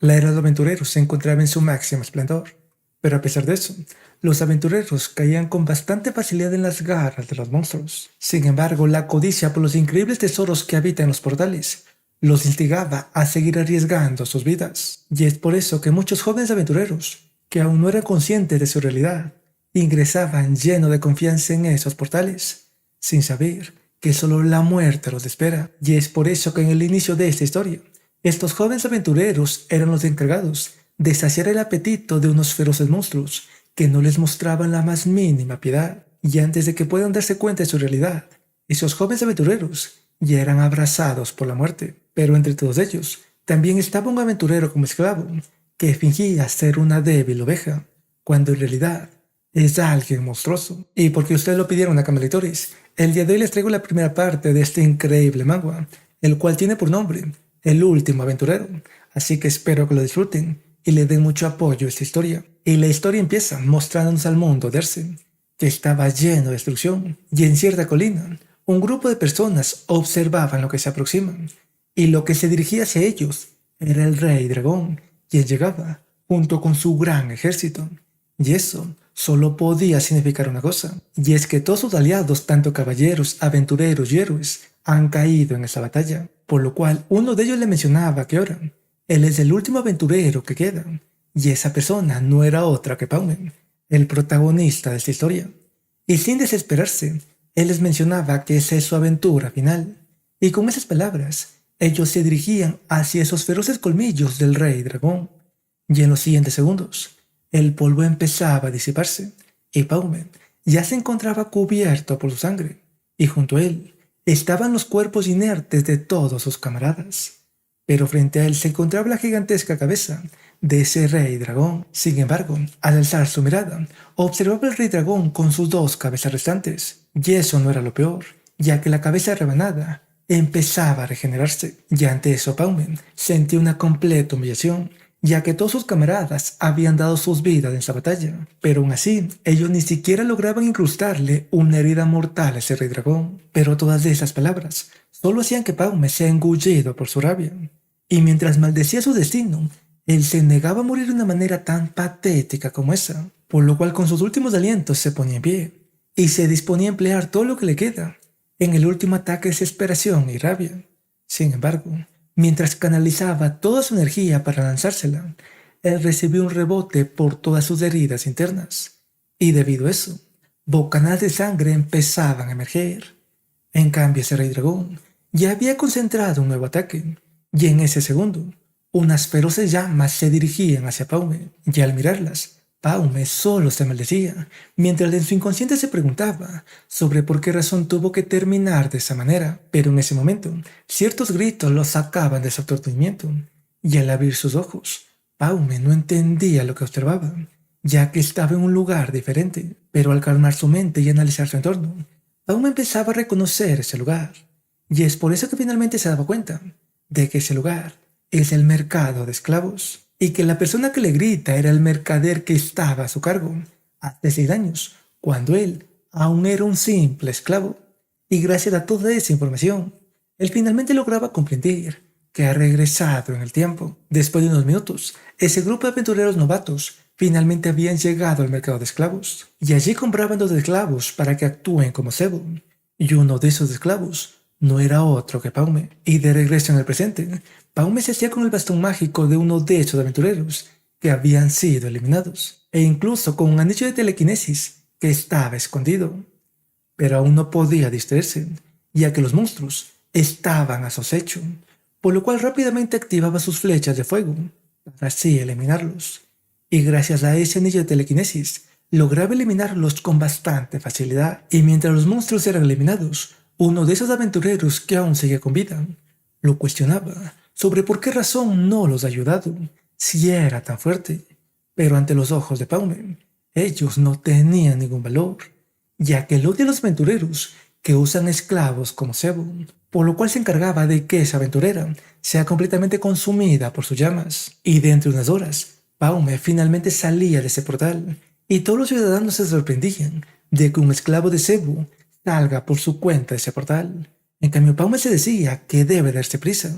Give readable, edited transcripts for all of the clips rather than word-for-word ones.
La era de los aventureros se encontraba en su máximo esplendor, pero a pesar de eso, los aventureros caían con bastante facilidad en las garras de los monstruos. Sin embargo, la codicia por los increíbles tesoros que habitan en los portales los instigaba a seguir arriesgando sus vidas. Y es por eso que muchos jóvenes aventureros, que aún no eran conscientes de su realidad, ingresaban llenos de confianza en esos portales, sin saber que solo la muerte los espera. Y es por eso que en el inicio de esta historia, estos jóvenes aventureros eran los encargados de saciar el apetito de unos feroces monstruos que no les mostraban la más mínima piedad. Y antes de que puedan darse cuenta de su realidad, esos jóvenes aventureros ya eran abrazados por la muerte. Pero entre todos ellos, también estaba un aventurero como esclavo, que fingía ser una débil oveja, cuando en realidad es alguien monstruoso. Y porque ustedes lo pidieron a lectores, el día de hoy les traigo la primera parte de este increíble manga, el cual tiene por nombre El último aventurero. Así que espero que lo disfruten y le den mucho apoyo a esta historia. Y la historia empieza mostrándonos al mundo de Erse, que estaba lleno de destrucción, y en cierta colina, un grupo de personas observaban lo que se aproximan, y lo que se dirigía hacia ellos era el rey dragón, quien llegaba junto con su gran ejército. Y eso solo podía significar una cosa, y es que todos sus aliados, tanto caballeros, aventureros y héroes, han caído en esa batalla, por lo cual uno de ellos le mencionaba que ahora él es el último aventurero que queda, y esa persona no era otra que Paumen, el protagonista de esta historia. Y sin desesperarse, él les mencionaba que esa es su aventura final, y con esas palabras, ellos se dirigían hacia esos feroces colmillos del rey dragón, y en los siguientes segundos, el polvo empezaba a disiparse, y Paumen ya se encontraba cubierto por su sangre, y junto a él estaban los cuerpos inertes de todos sus camaradas. Pero frente a él se encontraba la gigantesca cabeza de ese rey dragón. Sin embargo, al alzar su mirada, observaba al rey dragón con sus dos cabezas restantes. Y eso no era lo peor, ya que la cabeza rebanada empezaba a regenerarse. Y ante eso Paumen sentía una completa humillación, ya que todos sus camaradas habían dado sus vidas en esa batalla. Pero aún así, ellos ni siquiera lograban incrustarle una herida mortal a ese rey dragón. Pero todas esas palabras solo hacían que Paumen sea engullido por su rabia. Y mientras maldecía su destino, él se negaba a morir de una manera tan patética como esa, por lo cual con sus últimos alientos se ponía en pie y se disponía a emplear todo lo que le queda en el último ataque de desesperación y rabia. Sin embargo, mientras canalizaba toda su energía para lanzársela, él recibió un rebote por todas sus heridas internas, y debido a eso, bocanadas de sangre empezaban a emerger. En cambio, ese rey dragón ya había concentrado un nuevo ataque, y en ese segundo, unas feroces llamas se dirigían hacia Paume, y al mirarlas, Paume solo se maldecía, mientras en su inconsciente se preguntaba sobre por qué razón tuvo que terminar de esa manera. Pero en ese momento, ciertos gritos lo sacaban de su aturdimiento, y al abrir sus ojos, Paume no entendía lo que observaba, ya que estaba en un lugar diferente. Pero al calmar su mente y analizar su entorno, Paume empezaba a reconocer ese lugar, y es por eso que finalmente se daba cuenta de que ese lugar es el mercado de esclavos, y que la persona que le grita era el mercader que estaba a su cargo hace 6 años, cuando él aún era un simple esclavo. Y gracias a toda esa información, él finalmente lograba comprender que ha regresado en el tiempo. Después de unos minutos, ese grupo de aventureros novatos finalmente habían llegado al mercado de esclavos, y allí compraban 2 esclavos para que actúen como cebo. Y uno de esos esclavos no era otro que Paume. Y de regreso en el presente, Paume se hacía con el bastón mágico de uno de esos aventureros que habían sido eliminados, e incluso con un anillo de telequinesis que estaba escondido. Pero aún no podía distraerse, ya que los monstruos estaban a su acecho, por lo cual rápidamente activaba sus flechas de fuego para así eliminarlos. Y gracias a ese anillo de telequinesis, lograba eliminarlos con bastante facilidad. Y mientras los monstruos eran eliminados, uno de esos aventureros que aún seguía con vida lo cuestionaba sobre por qué razón no los ha ayudado si era tan fuerte. Pero ante los ojos de Paume, ellos no tenían ningún valor, ya que el odio de los aventureros que usan esclavos como cebo, por lo cual se encargaba de que esa aventurera sea completamente consumida por sus llamas. Y dentro de unas horas, Paume finalmente salía de ese portal, y todos los ciudadanos se sorprendían de que un esclavo de cebo salga por su cuenta de ese portal. En cambio, Paume se decía que debe darse prisa,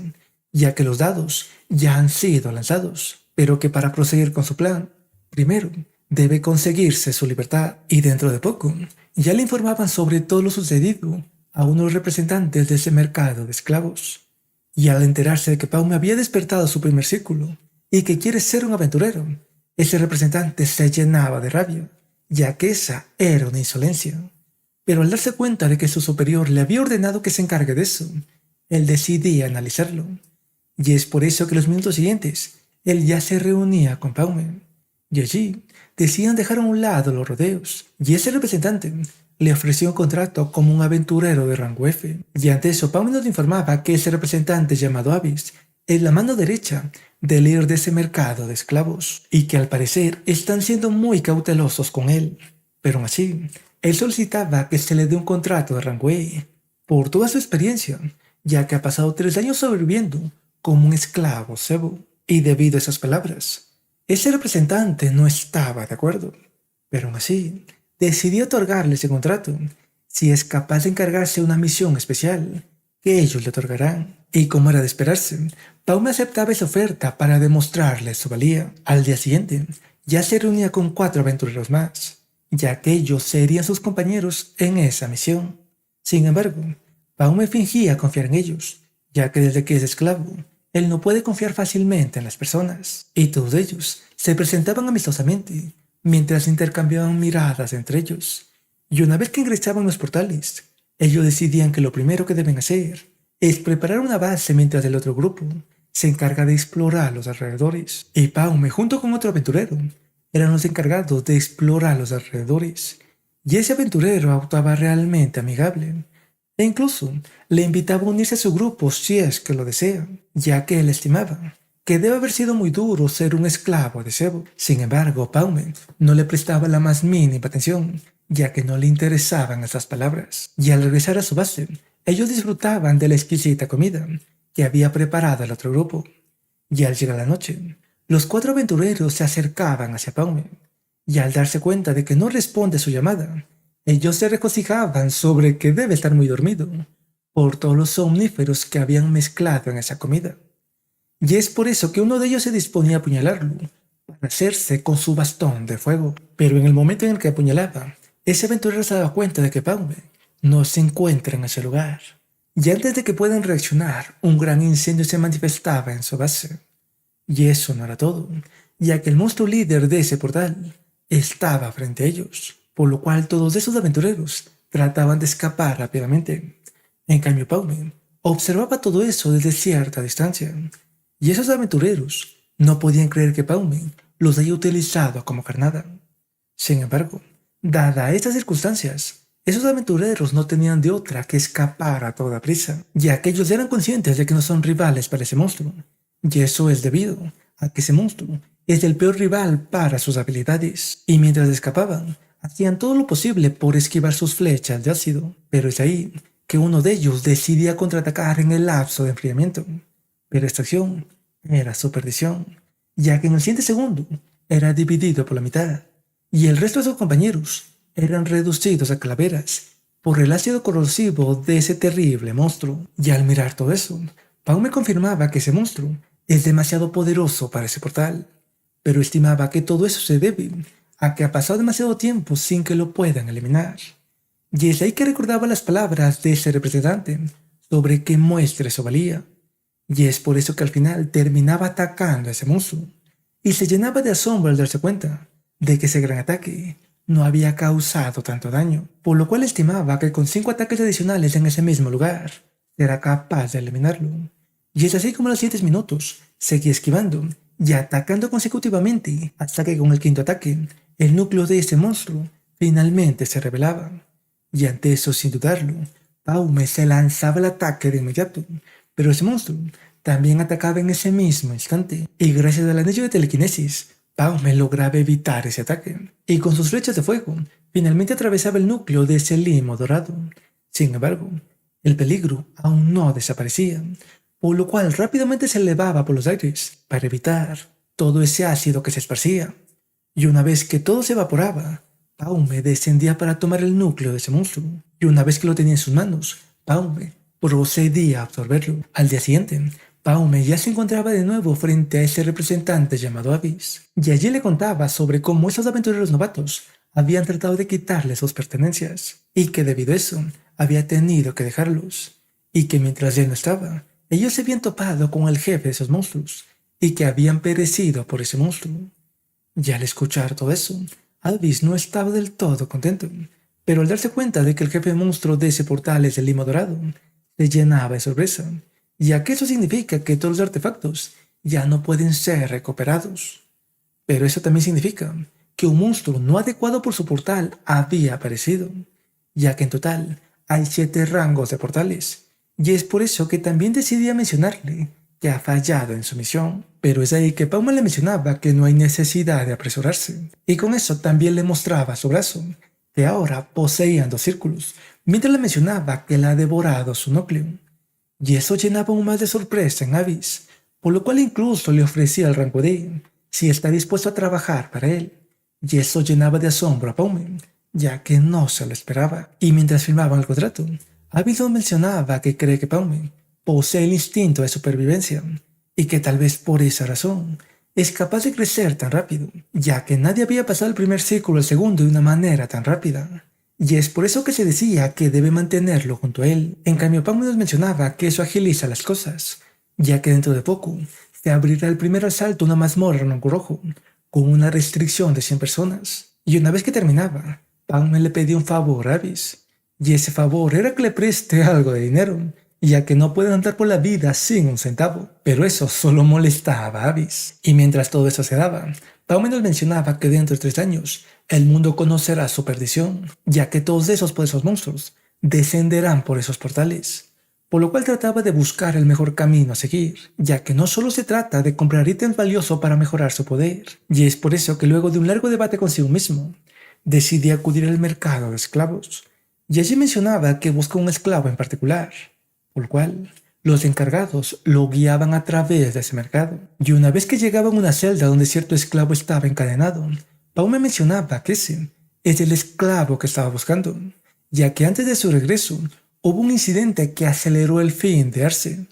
ya que los dados ya han sido lanzados, pero que para proseguir con su plan, primero debe conseguirse su libertad y dentro de poco ya le informaban sobre todo lo sucedido a unos representantes de ese mercado de esclavos. Y al enterarse de que Paume había despertado su primer círculo y que quiere ser un aventurero, ese representante se llenaba de rabia, ya que esa era una insolencia. Pero al darse cuenta de que su superior le había ordenado que se encargue de eso, él decidía analizarlo. Y es por eso que los minutos siguientes, él ya se reunía con Paume. Y allí decían dejar a un lado los rodeos, y ese representante le ofreció un contrato como un aventurero de rango F. Y ante eso, Paume nos informaba que ese representante llamado Avis es la mano derecha del líder de ese mercado de esclavos, y que al parecer están siendo muy cautelosos con él. Pero aún así, él solicitaba que se le dé un contrato de rango E por toda su experiencia, ya que ha pasado 3 años sobreviviendo como un esclavo cebo. Y debido a esas palabras, ese representante no estaba de acuerdo, pero aún así decidió otorgarle ese contrato si es capaz de encargarse de una misión especial que ellos le otorgarán. Y como era de esperarse, Paume aceptaba esa oferta para demostrarle su valía. Al día siguiente, ya se reunía con 4 aventureros más, ya que ellos serían sus compañeros en esa misión. Sin embargo, Paume fingía confiar en ellos, ya que desde que es esclavo, él no puede confiar fácilmente en las personas, y todos ellos se presentaban amistosamente, mientras intercambiaban miradas entre ellos. Y una vez que ingresaban en los portales, ellos decidían que lo primero que deben hacer es preparar una base mientras el otro grupo se encarga de explorar los alrededores. Y Paume, junto con otro aventurero, eran los encargados de explorar los alrededores. Y ese aventurero actuaba realmente amigable, e incluso le invitaba a unirse a su grupo si es que lo desea, ya que él estimaba que debe haber sido muy duro ser un esclavo de cebo. Sin embargo, Paume no le prestaba la más mínima atención, ya que no le interesaban esas palabras. Y al regresar a su base, ellos disfrutaban de la exquisita comida que había preparado el otro grupo. Y al llegar la noche, los 4 aventureros se acercaban hacia Paume, y al darse cuenta de que no responde a su llamada, ellos se regocijaban sobre que debe estar muy dormido por todos los somníferos que habían mezclado en esa comida. Y es por eso que uno de ellos se disponía a apuñalarlo para hacerse con su bastón de fuego. Pero en el momento en el que apuñalaba, ese aventurero se daba cuenta de que Paume no se encuentra en ese lugar. Y antes de que puedan reaccionar, un gran incendio se manifestaba en su base. Y eso no era todo, ya que el monstruo líder de ese portal estaba frente a ellos, por lo cual todos esos aventureros trataban de escapar rápidamente. En cambio, Paume observaba todo eso desde cierta distancia, y esos aventureros no podían creer que Paume los haya utilizado como carnada. Sin embargo, dadas estas circunstancias, esos aventureros no tenían de otra que escapar a toda prisa, ya que ellos eran conscientes de que no son rivales para ese monstruo, y eso es debido a que ese monstruo es el peor rival para sus habilidades, y mientras escapaban, hacían todo lo posible por esquivar sus flechas de ácido, pero es ahí que uno de ellos decidía contraatacar en el lapso de enfriamiento. Pero esta acción era su perdición, ya que en el siguiente segundo era dividido por la mitad, y el resto de sus compañeros eran reducidos a calaveras por el ácido corrosivo de ese terrible monstruo. Y al mirar todo eso, Paume confirmaba que ese monstruo es demasiado poderoso para ese portal, pero estimaba que todo eso se debe a que ha pasado demasiado tiempo sin que lo puedan eliminar. Y es ahí que recordaba las palabras de ese representante sobre que muestre su valía. Y es por eso que al final terminaba atacando a ese monstruo, y se llenaba de asombro al darse cuenta de que ese gran ataque no había causado tanto daño, por lo cual estimaba que con 5 ataques adicionales en ese mismo lugar, era capaz de eliminarlo. Y es así como en los siguientes minutos seguía esquivando y atacando consecutivamente hasta que con el 5.º ataque, el núcleo de ese monstruo finalmente se revelaba. Y ante eso, sin dudarlo, Paume se lanzaba el ataque de inmediato, pero ese monstruo también atacaba en ese mismo instante, y gracias al anillo de telequinesis, Paume lograba evitar ese ataque, y con sus flechas de fuego, finalmente atravesaba el núcleo de ese limo dorado. Sin embargo, el peligro aún no desaparecía, por lo cual rápidamente se elevaba por los aires para evitar todo ese ácido que se esparcía. Y una vez que todo se evaporaba, Paume descendía para tomar el núcleo de ese monstruo, y una vez que lo tenía en sus manos, Paume procedía a absorberlo. Al día siguiente, Paume ya se encontraba de nuevo frente a ese representante llamado Abyss, y allí le contaba sobre cómo esos aventureros novatos habían tratado de quitarle sus pertenencias, y que debido a eso había tenido que dejarlos, y que mientras él no estaba, ellos se habían topado con el jefe de esos monstruos, y que habían perecido por ese monstruo. Y al escuchar todo eso, Abyss no estaba del todo contento, pero al darse cuenta de que el jefe monstruo de ese portal es el Limo Dorado, se llenaba de sorpresa, ya que eso significa que todos los artefactos ya no pueden ser recuperados. Pero eso también significa que un monstruo no adecuado por su portal había aparecido, ya que en total hay 7 rangos de portales, y es por eso que también decidía mencionarle que ha fallado en su misión. Pero es ahí que Pauma le mencionaba que no hay necesidad de apresurarse, y con eso también le mostraba su brazo, que ahora poseían 2 círculos, mientras le mencionaba que le ha devorado su núcleo. Y eso llenaba aún más de sorpresa en Abyss, por lo cual incluso le ofrecía el rango de si está dispuesto a trabajar para él. Y eso llenaba de asombro a Paume, ya que no se lo esperaba. Y mientras firmaban el contrato, Abyss mencionaba que cree que Paume posee el instinto de supervivencia, y que tal vez por esa razón es capaz de crecer tan rápido, ya que nadie había pasado el primer círculo al segundo de una manera tan rápida. Y es por eso que se decía que debe mantenerlo junto a él. En cambio, Paume nos mencionaba que eso agiliza las cosas, ya que dentro de poco se abrirá el primer asalto a una mazmorra en Rango Rojo, con una restricción de 100 personas. Y una vez que terminaba, Paume le pedía un favor a Abyss, y ese favor era que le preste algo de dinero, ya que no pueden andar por la vida sin un centavo. Pero eso solo molestaba a Abyss. Y mientras todo eso se daba, Paume nos mencionaba que dentro de 3 años el mundo conocerá su perdición, ya que todos esos poderosos monstruos descenderán por esos portales, por lo cual trataba de buscar el mejor camino a seguir, ya que no solo se trata de comprar ítems valiosos para mejorar su poder, y es por eso que luego de un largo debate consigo mismo, decidí acudir al mercado de esclavos, y allí mencionaba que buscaba un esclavo en particular, por lo cual los encargados lo guiaban a través de ese mercado, y una vez que llegaban a una celda donde cierto esclavo estaba encadenado, Paume mencionaba que ese es el esclavo que estaba buscando, ya que antes de su regreso hubo un incidente que aceleró el fin de Arce,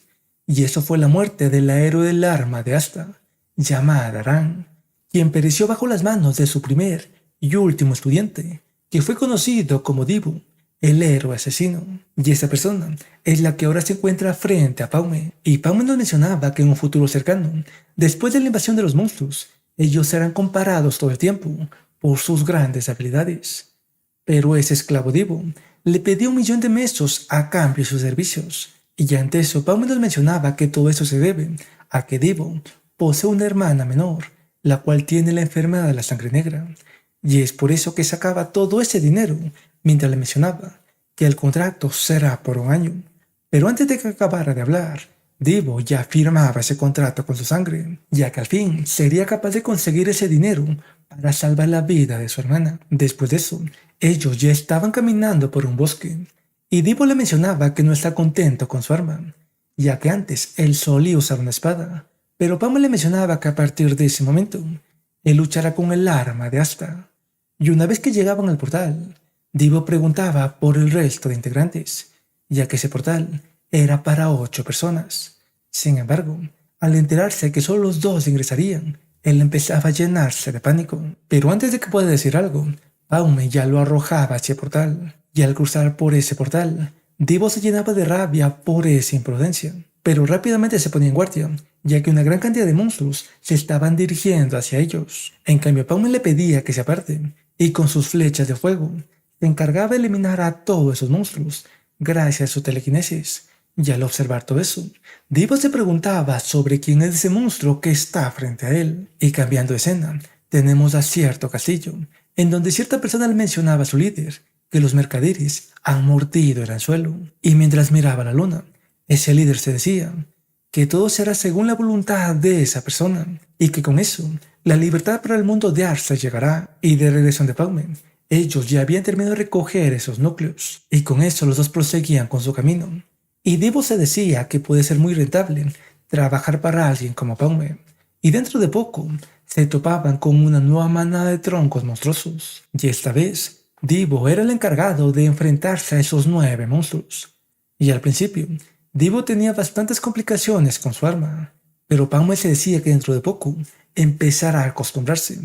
y eso fue la muerte del héroe del arma de Asta, llamada Aran, quien pereció bajo las manos de su primer y último estudiante, que fue conocido como Divo, el héroe asesino. Y esa persona es la que ahora se encuentra frente a Paume, y Paume nos mencionaba que en un futuro cercano, después de la invasión de los monstruos, ellos serán comparados todo el tiempo por sus grandes habilidades. Pero ese esclavo Divo le pedía 1.000.000 de mesos a cambio de sus servicios, y ante eso Paume nos mencionaba que todo eso se debe a que Divo posee una hermana menor, la cual tiene la enfermedad de la sangre negra, y es por eso que sacaba todo ese dinero, mientras le mencionaba que el contrato será por 1 año. Pero antes de que acabara de hablar, Divo ya firmaba ese contrato con su sangre, ya que al fin sería capaz de conseguir ese dinero para salvar la vida de su hermana. Después de eso, ellos ya estaban caminando por un bosque, y Divo le mencionaba que no está contento con su arma, ya que antes él solía usar una espada, pero Pama le mencionaba que a partir de ese momento, él luchará con el arma de Asta. Y una vez que llegaban al portal, Divo preguntaba por el resto de integrantes, ya que ese portal era para 8 personas. Sin embargo, al enterarse que solo los 2 ingresarían, él empezaba a llenarse de pánico. Pero antes de que pueda decir algo, Paume ya lo arrojaba hacia el portal, y al cruzar por ese portal, Divo se llenaba de rabia por esa imprudencia. Pero rápidamente se ponía en guardia, ya que una gran cantidad de monstruos se estaban dirigiendo hacia ellos. En cambio, Paume le pedía que se aparte, y con sus flechas de fuego, se encargaba de eliminar a todos esos monstruos, gracias a su telequinesis. Y al observar todo eso, Divo se preguntaba sobre quién es ese monstruo que está frente a él. Y cambiando de escena, tenemos a cierto castillo, en donde cierta persona le mencionaba a su líder que los mercaderes han mordido el anzuelo. Y mientras miraba la luna, ese líder se decía que todo será según la voluntad de esa persona, y que con eso la libertad para el mundo de Arce llegará. Y de regreso de Paume, ellos ya habían terminado de recoger esos núcleos, y con eso los 2 proseguían con su camino. Y Divo se decía que puede ser muy rentable trabajar para alguien como Paume, y dentro de poco se topaban con una nueva manada de troncos monstruosos, y esta vez Divo era el encargado de enfrentarse a esos 9 monstruos. Y al principio, Divo tenía bastantes complicaciones con su arma, pero Paume se decía que dentro de poco empezará a acostumbrarse,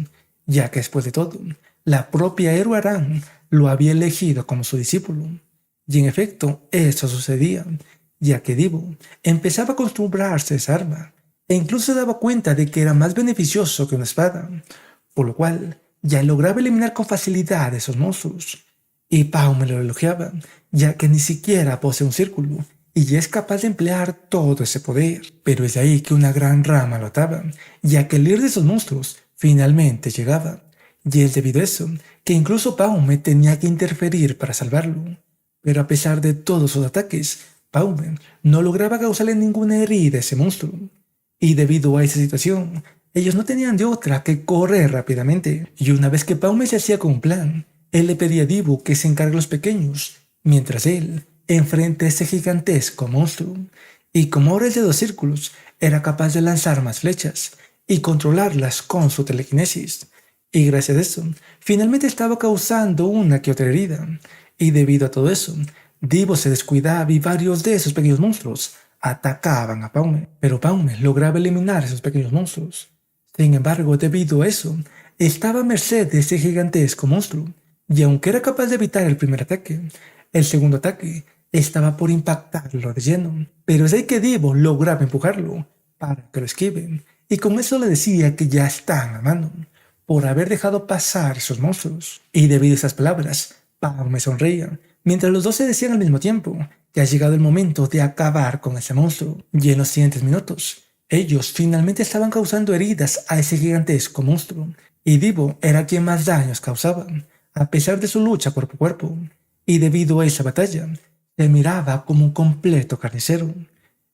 ya que después de todo, la propia héroe Aran lo había elegido como su discípulo. Y en efecto, eso sucedía, ya que Divo empezaba a acostumbrarse a esa arma, e incluso se daba cuenta de que era más beneficioso que una espada, por lo cual ya lograba eliminar con facilidad esos monstruos. Y Paume lo elogiaba, ya que ni siquiera posee un círculo, y ya es capaz de emplear todo ese poder. Pero es de ahí que una gran rama lo ataba, ya que el líder de esos monstruos finalmente llegaba, y es debido a eso que incluso Paume tenía que interferir para salvarlo. Pero a pesar de todos sus ataques, Paume no lograba causarle ninguna herida a ese monstruo. Y debido a esa situación, ellos no tenían de otra que correr rápidamente. Y una vez que Paume se hacía con un plan, él le pedía a Divo que se encargue de los pequeños, mientras él enfrenta a ese gigantesco monstruo. Y como ahora es de 2 círculos, era capaz de lanzar más flechas y controlarlas con su telequinesis. Y gracias a eso, finalmente estaba causando una que otra herida. Y debido a todo eso, Divo se descuidaba y varios de esos pequeños monstruos atacaban a Paume, pero Paume lograba eliminar a esos pequeños monstruos. Sin embargo, debido a eso, estaba a merced de ese gigantesco monstruo, y aunque era capaz de evitar el primer ataque, el segundo ataque estaba por impactarlo de lleno. Pero es ahí que Divo lograba empujarlo para que lo esquiven, y con eso le decía que ya están a mano, por haber dejado pasar esos monstruos. Y debido a esas palabras, Paume sonreía, mientras los dos se decían al mismo tiempo que ha llegado el momento de acabar con ese monstruo. Y en los siguientes minutos, ellos finalmente estaban causando heridas a ese gigantesco monstruo, y Divo era quien más daños causaba, a pesar de su lucha cuerpo a cuerpo. Y debido a esa batalla, se miraba como un completo carnicero.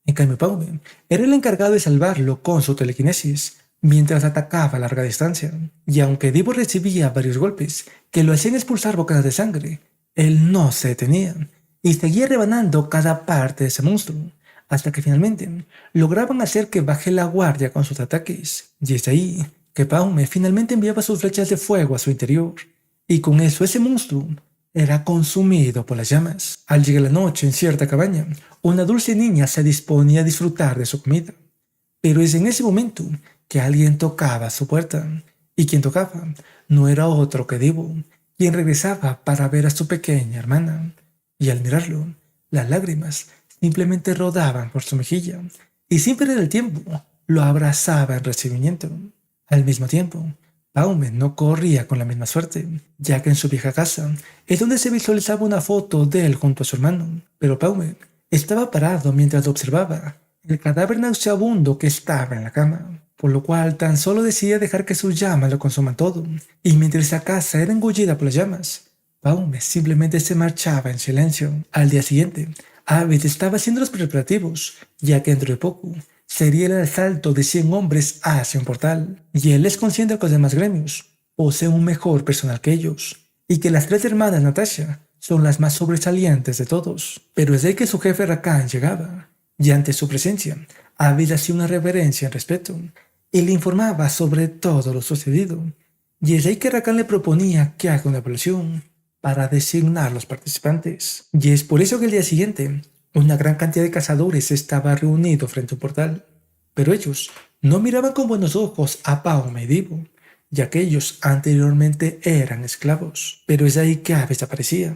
En cambio, Paume era el encargado de salvarlo con su telequinesis, mientras atacaba a larga distancia. Y aunque Divo recibía varios golpes que lo hacían expulsar bocadas de sangre, él no se detenía y seguía rebanando cada parte de ese monstruo, hasta que finalmente lograban hacer que baje la guardia con sus ataques. Y es ahí que Paume finalmente enviaba sus flechas de fuego a su interior, y con eso ese monstruo era consumido por las llamas. Al llegar la noche en cierta cabaña, una dulce niña se disponía a disfrutar de su comida. Pero es en ese momento que alguien tocaba a su puerta, y quien tocaba no era otro que Divo, quien regresaba para ver a su pequeña hermana. Y al mirarlo, las lágrimas simplemente rodaban por su mejilla, y sin perder el tiempo, lo abrazaba en recibimiento. Al mismo tiempo, Paume no corría con la misma suerte, ya que en su vieja casa es donde se visualizaba una foto de él junto a su hermano. Pero Paume estaba parado mientras observaba el cadáver nauseabundo que estaba en la cama, por lo cual tan solo decidía dejar que sus llamas lo consuman todo. Y mientras esa casa era engullida por las llamas, Paume simplemente se marchaba en silencio. Al día siguiente, Abed estaba haciendo los preparativos, ya que dentro de poco sería el asalto de 100 hombres hacia un portal, y él es consciente de que los demás gremios poseen un mejor personal que ellos, y que las 3 hermanas Natasha son las más sobresalientes de todos. Pero es de ahí que su jefe Rakan llegaba, y ante su presencia, Abed hacía una reverencia en respeto, y le informaba sobre todo lo sucedido, y es de ahí que Rakan le proponía que haga una evaluación para designar los participantes. Y es por eso que el día siguiente, una gran cantidad de cazadores estaba reunido frente a un portal, pero ellos no miraban con buenos ojos a Paume y Divo, ya que ellos anteriormente eran esclavos. Pero es ahí que Aves aparecía,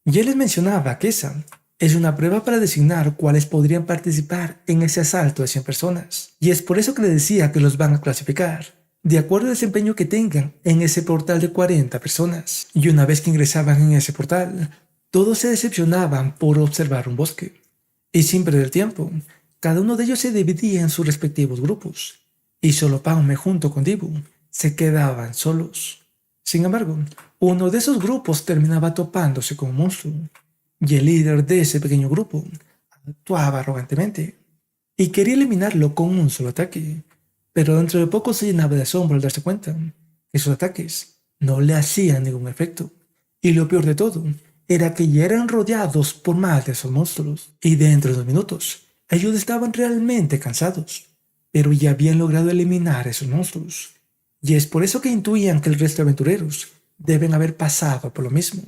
y él les mencionaba que esa es una prueba para designar cuáles podrían participar en ese asalto de 100 personas. Y es por eso que le decía que los van a clasificar de acuerdo al desempeño que tengan en ese portal de 40 personas. Y una vez que ingresaban en ese portal, todos se decepcionaban por observar un bosque. Y sin perder tiempo, cada uno de ellos se dividía en sus respectivos grupos, y solo Paume junto con Dibu se quedaban solos. Sin embargo, uno de esos grupos terminaba topándose con un monstruo, y el líder de ese pequeño grupo actuaba arrogantemente y quería eliminarlo con un solo ataque, pero dentro de poco se llenaba de asombro al darse cuenta que sus ataques no le hacían ningún efecto. Y lo peor de todo era que ya eran rodeados por más de esos monstruos, y dentro de 2 minutos ellos estaban realmente cansados, pero ya habían logrado eliminar a esos monstruos. Y es por eso que intuían que el resto de aventureros deben haber pasado por lo mismo,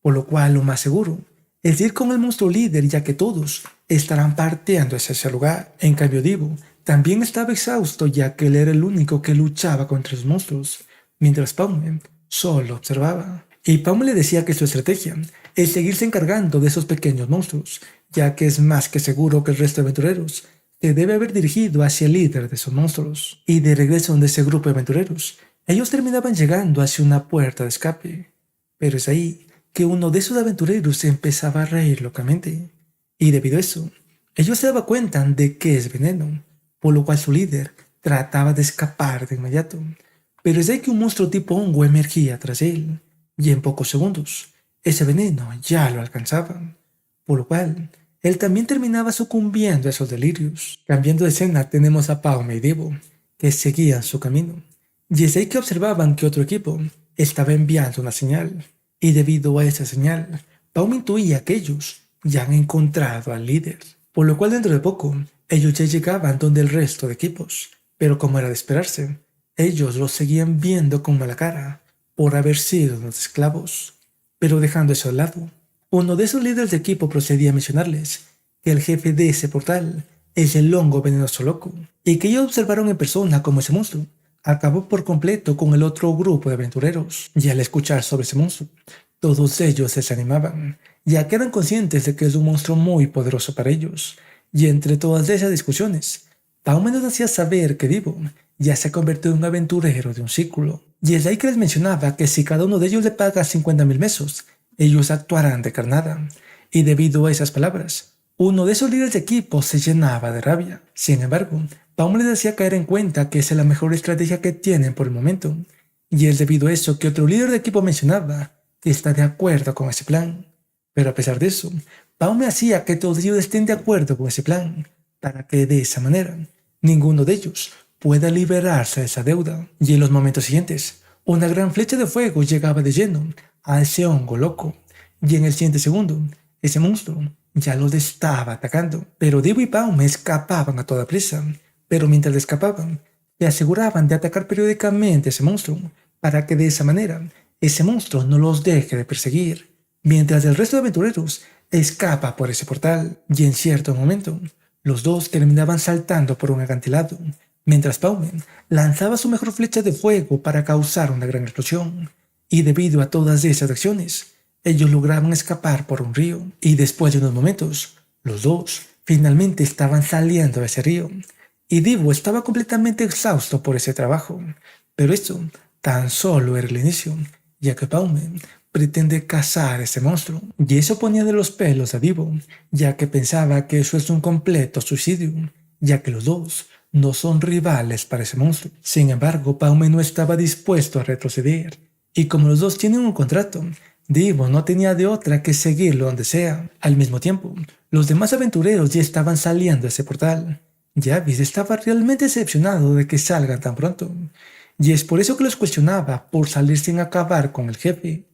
por lo cual lo más seguro es ir con el monstruo líder, ya que todos estarán partiendo hacia ese lugar. En cambio, Divo también estaba exhausto, ya que él era el único que luchaba contra los monstruos, mientras Paume solo observaba. Y Paume le decía que su estrategia es seguirse encargando de esos pequeños monstruos, ya que es más que seguro que el resto de aventureros se debe haber dirigido hacia el líder de esos monstruos. Y de regreso de ese grupo de aventureros, ellos terminaban llegando hacia una puerta de escape. Pero es ahí que uno de esos aventureros se empezaba a reír locamente. Y debido a eso, ellos se daban cuenta de que es veneno, por lo cual su líder trataba de escapar de inmediato. Pero es ahí que un monstruo tipo hongo emergía tras él, y en pocos segundos, ese veneno ya lo alcanzaba, por lo cual él también terminaba sucumbiendo a esos delirios. Cambiando de escena, tenemos a Paume y Divo, que seguían su camino. Y es ahí que observaban que otro equipo estaba enviando una señal, y debido a esa señal, Paume intuía que ellos ya han encontrado al líder, por lo cual dentro de poco ellos ya llegaban donde el resto de equipos, pero como era de esperarse, ellos los seguían viendo con mala cara por haber sido unos esclavos. Pero dejando eso al lado, uno de esos líderes de equipo procedía a mencionarles que el jefe de ese portal es el hongo venenoso loco, y que ellos observaron en persona cómo ese monstruo acabó por completo con el otro grupo de aventureros. Y al escuchar sobre ese monstruo, todos ellos se desanimaban, ya que eran conscientes de que es un monstruo muy poderoso para ellos. Y entre todas esas discusiones, Paume nos hacía saber que Divo ya se ha convertido en un aventurero de un círculo. Y es ahí que les mencionaba que si cada uno de ellos le paga 50.000 mesos, ellos actuarán de carnada. Y debido a esas palabras, uno de esos líderes de equipo se llenaba de rabia. Sin embargo, Paume les hacía caer en cuenta que esa es la mejor estrategia que tienen por el momento. Y es debido a eso que otro líder de equipo mencionaba que está de acuerdo con ese plan. Pero a pesar de eso, Paume hacía que todos ellos estén de acuerdo con ese plan, para que de esa manera ninguno de ellos pueda liberarse de esa deuda. Y en los momentos siguientes, una gran flecha de fuego llegaba de lleno a ese hongo loco, y en el siguiente segundo, ese monstruo ya los estaba atacando. Pero Divo y Paume escapaban a toda prisa, pero mientras escapaban, se aseguraban de atacar periódicamente a ese monstruo, para que de esa manera ese monstruo no los deje de perseguir, mientras el resto de aventureros escapa por ese portal. Y en cierto momento, los dos terminaban saltando por un acantilado, mientras Paume lanzaba su mejor flecha de fuego para causar una gran explosión. Y debido a todas esas acciones, ellos lograban escapar por un río, y después de unos momentos, los dos finalmente estaban saliendo de ese río, y Divo estaba completamente exhausto por ese trabajo. Pero esto tan solo era el inicio, ya que Paume pretende cazar a ese monstruo, y eso ponía de los pelos a Divo, ya que pensaba que eso es un completo suicidio, ya que los dos no son rivales para ese monstruo. Sin embargo, Paume no estaba dispuesto a retroceder, y como los dos tienen un contrato, Divo no tenía de otra que seguirlo donde sea. Al mismo tiempo, los demás aventureros ya estaban saliendo de ese portal. Yavis estaba realmente decepcionado de que salgan tan pronto, y es por eso que los cuestionaba por salir sin acabar con el jefe.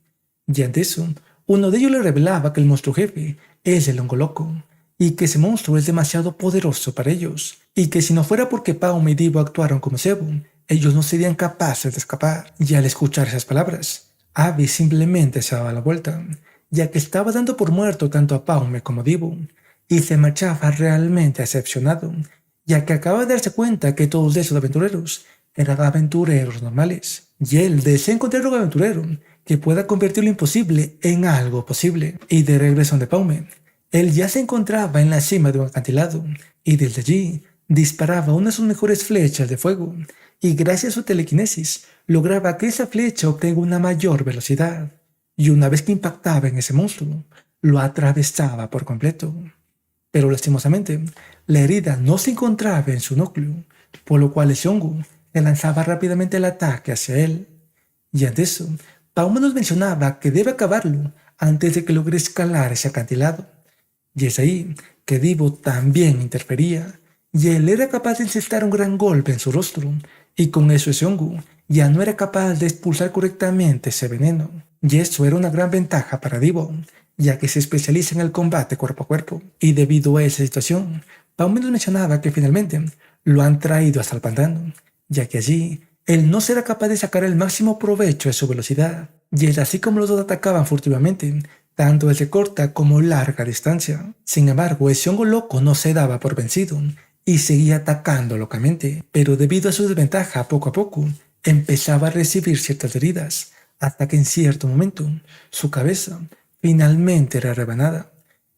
Y ante eso, uno de ellos le revelaba que el monstruo jefe es el hongo loco, y que ese monstruo es demasiado poderoso para ellos, y que si no fuera porque Paume y Divo actuaron como cebo, ellos no serían capaces de escapar. Y al escuchar esas palabras, Abby simplemente se daba la vuelta, ya que estaba dando por muerto tanto a Paume como a Divo, y se marchaba realmente decepcionado, ya que acaba de darse cuenta que todos esos aventureros eran aventureros normales, y él desea encontrar un aventurero que pueda convertir lo imposible en algo posible. Y de regreso de Paume, él ya se encontraba en la cima de un acantilado, y desde allí disparaba una de sus mejores flechas de fuego, y gracias a su telequinesis lograba que esa flecha obtenga una mayor velocidad, y una vez que impactaba en ese monstruo, lo atravesaba por completo. Pero lastimosamente, la herida no se encontraba en su núcleo, por lo cual ese hongo le lanzaba rápidamente el ataque hacia él. Y ante eso, Paume nos mencionaba que debe acabarlo antes de que logre escalar ese acantilado. Y es ahí que Divo también interfería, y él era capaz de encestar un gran golpe en su rostro, y con eso ese hongo ya no era capaz de expulsar correctamente ese veneno. Y eso era una gran ventaja para Divo, ya que se especializa en el combate cuerpo a cuerpo. Y debido a esa situación, Paume nos mencionaba que finalmente lo han traído hasta el pantano, ya que allí él no será capaz de sacar el máximo provecho de su velocidad. Y es así como los dos atacaban furtivamente, tanto desde corta como larga distancia. Sin embargo, ese hongo loco no se daba por vencido y seguía atacando locamente, pero debido a su desventaja poco a poco, empezaba a recibir ciertas heridas, hasta que en cierto momento su cabeza finalmente era rebanada.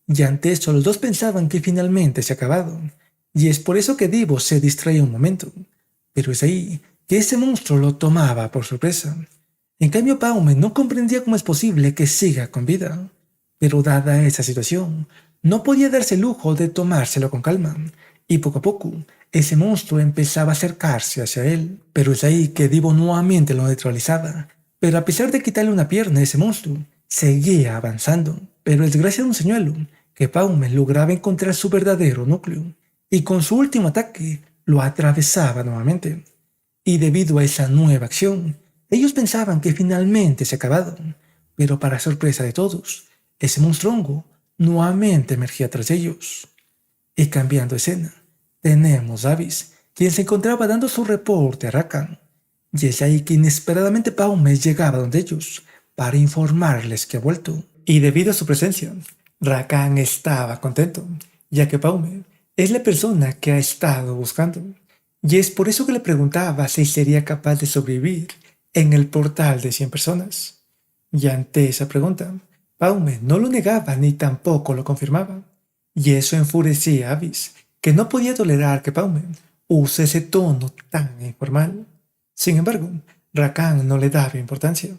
Y ante eso los dos pensaban que finalmente se ha acabado, y es por eso que Divo se distraía un momento, pero es ahí que ese monstruo lo tomaba por sorpresa. En cambio, Paume no comprendía cómo es posible que siga con vida, pero dada esa situación, no podía darse el lujo de tomárselo con calma, y poco a poco ese monstruo empezaba a acercarse hacia él, pero es ahí que Divo nuevamente lo neutralizaba. Pero a pesar de quitarle una pierna a ese monstruo, seguía avanzando, pero es gracias a un señuelo que Paume lograba encontrar su verdadero núcleo, y con su último ataque lo atravesaba nuevamente. Y debido a esa nueva acción, ellos pensaban que finalmente se acabado, pero para sorpresa de todos, ese monstruongo nuevamente emergía tras ellos. Y cambiando escena, tenemos a Avis, quien se encontraba dando su reporte a Rakan, y es ahí que inesperadamente Paume llegaba donde ellos para informarles que ha vuelto. Y debido a su presencia, Rakan estaba contento, ya que Paume es la persona que ha estado buscando. Y es por eso que le preguntaba si sería capaz de sobrevivir en el portal de 100 personas. Y ante esa pregunta, Paume no lo negaba ni tampoco lo confirmaba. Y eso enfurecía a Avis, que no podía tolerar que Paume use ese tono tan informal. Sin embargo, Rakan no le daba importancia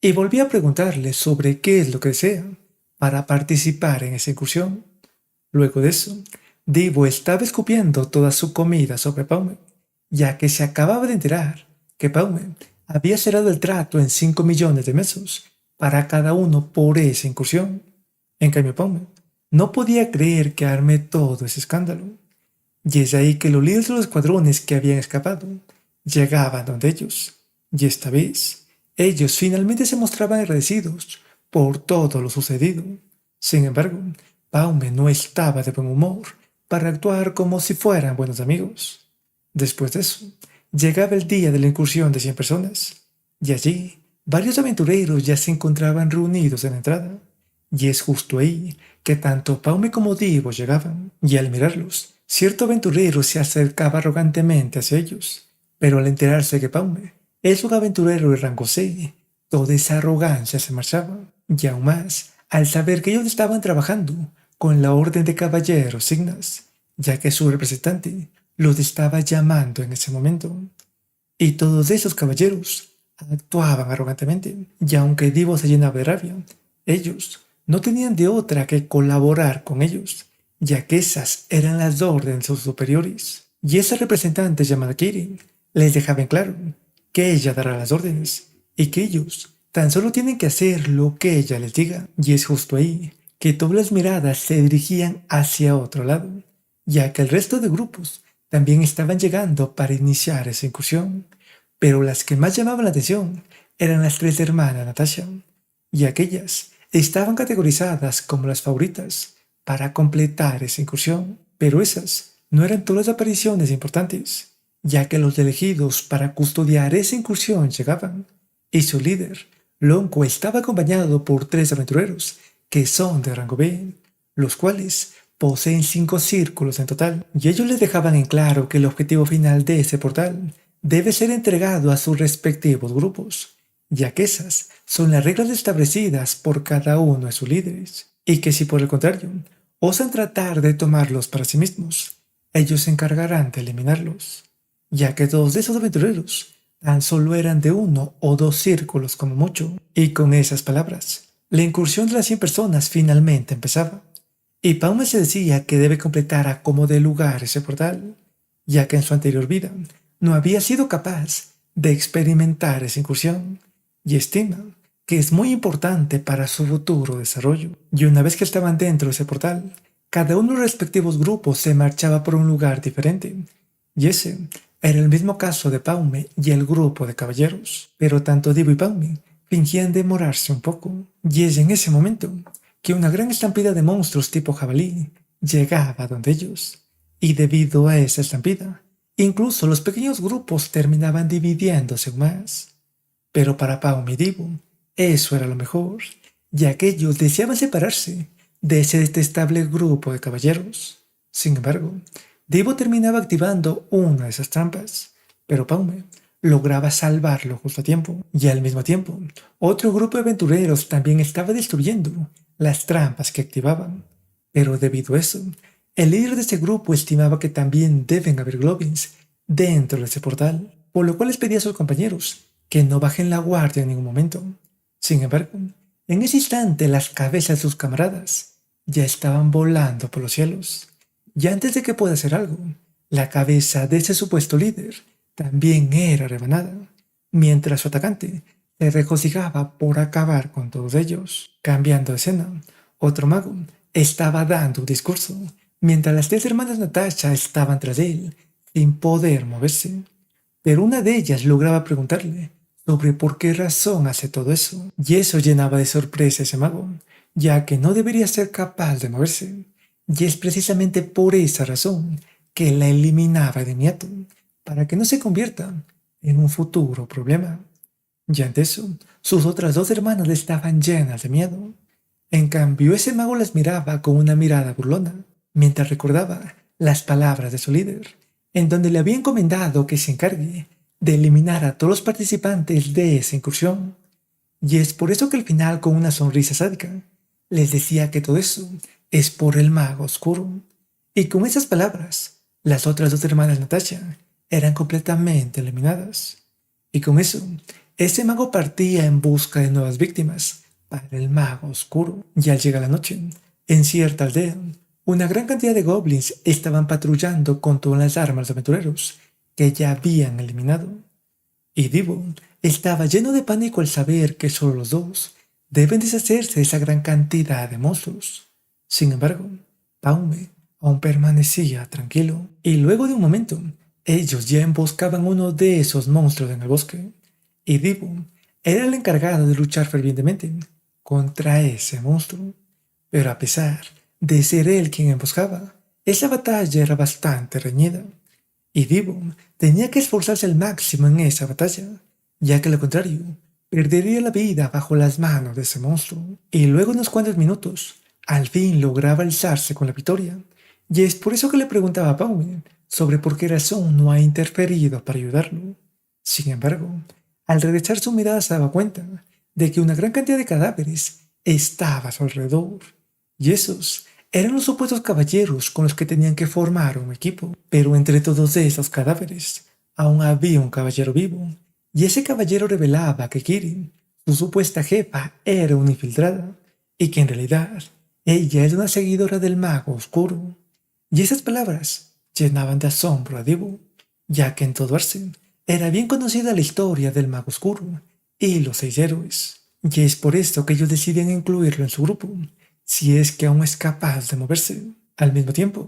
y volvía a preguntarle sobre qué es lo que desea para participar en esa incursión. Luego de eso, Divo estaba escupiendo toda su comida sobre Paume, ya que se acababa de enterar que Paume había cerrado el trato en 5 millones de mesos para cada uno por esa incursión. En cambio, Paume no podía creer que arme todo ese escándalo, y es ahí que los líderes de los escuadrones que habían escapado llegaban donde ellos, y esta vez ellos finalmente se mostraban agradecidos por todo lo sucedido. Sin embargo, Paume no estaba de buen humor para actuar como si fueran buenos amigos. Después de eso, llegaba el día de la incursión de 100 personas, y allí varios aventureros ya se encontraban reunidos en la entrada, y es justo ahí que tanto Paume como Divo llegaban, y al mirarlos, cierto aventurero se acercaba arrogantemente hacia ellos, pero al enterarse que Paume es un aventurero de rango C, toda esa arrogancia se marchaba, y aún más al saber que ellos estaban trabajando con la Orden de Caballeros Signas, ya que su representante los estaba llamando en ese momento. Y todos esos caballeros actuaban arrogantemente, y aunque Divo se llenaba de rabia, ellos no tenían de otra que colaborar con ellos, ya que esas eran las órdenes de sus superiores. Y esa representante llamada Kirin les dejaba en claro que ella dará las órdenes y que ellos tan solo tienen que hacer lo que ella les diga. Y es justo ahí que todas las miradas se dirigían hacia otro lado, ya que el resto de grupos también estaban llegando para iniciar esa incursión, pero las que más llamaban la atención eran las tres hermanas Natasha, y aquellas estaban categorizadas como las favoritas para completar esa incursión, pero esas no eran todas las apariciones importantes, ya que los elegidos para custodiar esa incursión llegaban, y su líder, Lonco, estaba acompañado por 3 aventureros que son de rango B, los cuales poseen 5 círculos en total, y ellos les dejaban en claro que el objetivo final de ese portal debe ser entregado a sus respectivos grupos, ya que esas son las reglas establecidas por cada uno de sus líderes, y que si por el contrario osan tratar de tomarlos para sí mismos, ellos se encargarán de eliminarlos, ya que 2 de esos aventureros tan solo eran de 1 o 2 círculos como mucho, y con esas palabras, la incursión de las 100 personas finalmente empezaba, y Paume se decía que debe completar a como dé lugar ese portal, ya que en su anterior vida no había sido capaz de experimentar esa incursión, y estima que es muy importante para su futuro desarrollo. Y una vez que estaban dentro de ese portal, cada uno de los respectivos grupos se marchaba por un lugar diferente, y ese era el mismo caso de Paume y el grupo de caballeros, pero tanto Divo y Paume fingían demorarse un poco, y es en ese momento que una gran estampida de monstruos tipo jabalí llegaba donde ellos, y debido a esa estampida, incluso los pequeños grupos terminaban dividiéndose más. Pero para Paume y Divo, eso era lo mejor, ya que ellos deseaban separarse de ese detestable grupo de caballeros. Sin embargo, Divo terminaba activando una de esas trampas, pero Paume lograba salvarlo justo a tiempo, y al mismo tiempo, otro grupo de aventureros también estaba destruyendo las trampas que activaban. Pero debido a eso, el líder de ese grupo estimaba que también deben haber goblins dentro de ese portal, por lo cual les pedía a sus compañeros que no bajen la guardia en ningún momento. Sin embargo, en ese instante las cabezas de sus camaradas ya estaban volando por los cielos, y antes de que pueda hacer algo, la cabeza de ese supuesto líder también era rebanada, mientras su atacante se regocijaba por acabar con todos ellos. Cambiando de escena, otro mago estaba dando un discurso, mientras las tres hermanas Natasha estaban tras él, sin poder moverse. Pero una de ellas lograba preguntarle sobre por qué razón hace todo eso, y eso llenaba de sorpresa a ese mago, ya que no debería ser capaz de moverse, y es precisamente por esa razón que la eliminaba de inmediato, para que no se convierta en un futuro problema. Y ante eso, sus otras dos hermanas estaban llenas de miedo. En cambio, ese mago las miraba con una mirada burlona, mientras recordaba las palabras de su líder, en donde le había encomendado que se encargue de eliminar a todos los participantes de esa incursión. Y es por eso que al final, con una sonrisa sádica, les decía que todo eso es por el mago oscuro. Y con esas palabras, las otras dos hermanas Natasha eran completamente eliminadas. Y con eso, ese mago partía en busca de nuevas víctimas para el mago oscuro. Y al llegar la noche, en cierta aldea, una gran cantidad de goblins estaban patrullando con todas las armas de aventureros que ya habían eliminado. Y Divo estaba lleno de pánico al saber que solo los dos deben deshacerse de esa gran cantidad de monstruos. Sin embargo, Paume aún permanecía tranquilo, y luego de un momento, ellos ya emboscaban uno de esos monstruos en el bosque, y Divo era el encargado de luchar fervientemente contra ese monstruo. Pero a pesar de ser él quien emboscaba, esa batalla era bastante reñida, y Divo tenía que esforzarse al máximo en esa batalla, ya que lo contrario, perdería la vida bajo las manos de ese monstruo. Y luego de unos cuantos minutos, al fin lograba alzarse con la victoria, y es por eso que le preguntaba a Paume sobre por qué razón no ha interferido para ayudarlo. Sin embargo, al regresar su mirada se daba cuenta de que una gran cantidad de cadáveres estaba a su alrededor, y esos eran los supuestos caballeros con los que tenían que formar un equipo. Pero entre todos esos cadáveres, aún había un caballero vivo, y ese caballero revelaba que Kiri, su supuesta jefa, era una infiltrada, y que en realidad ella era una seguidora del mago oscuro. Y esas palabras llenaban de asombro a Divo, ya que en todo Arsen era bien conocida la historia del mago oscuro y los 6 héroes, y es por esto que ellos deciden incluirlo en su grupo, si es que aún es capaz de moverse. Al mismo tiempo,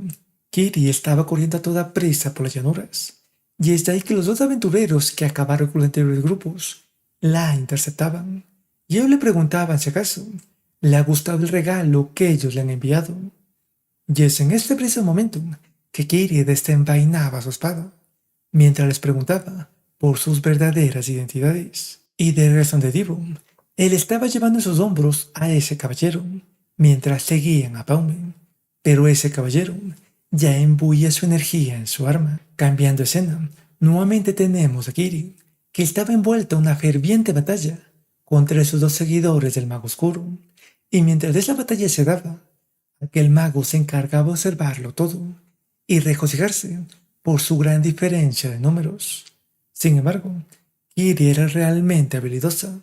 Kiri estaba corriendo a toda prisa por las llanuras, y es de ahí que los dos aventureros que acabaron con los anteriores grupos la interceptaban, y ellos le preguntaban si acaso le ha gustado el regalo que ellos le han enviado. Y es en este preciso momento que Kiri desenvainaba su espada, mientras les preguntaba por sus verdaderas identidades. Y de regreso de Divo, él estaba llevando en sus hombros a ese caballero, mientras seguían a Paume, pero ese caballero ya imbuía su energía en su arma. Cambiando escena, nuevamente tenemos a Kiri, que estaba envuelta en una ferviente batalla contra esos dos seguidores del mago oscuro, y mientras esa batalla se daba, aquel mago se encargaba de observarlo todo y regocijarse por su gran diferencia de números. Sin embargo, Kiri era realmente habilidosa,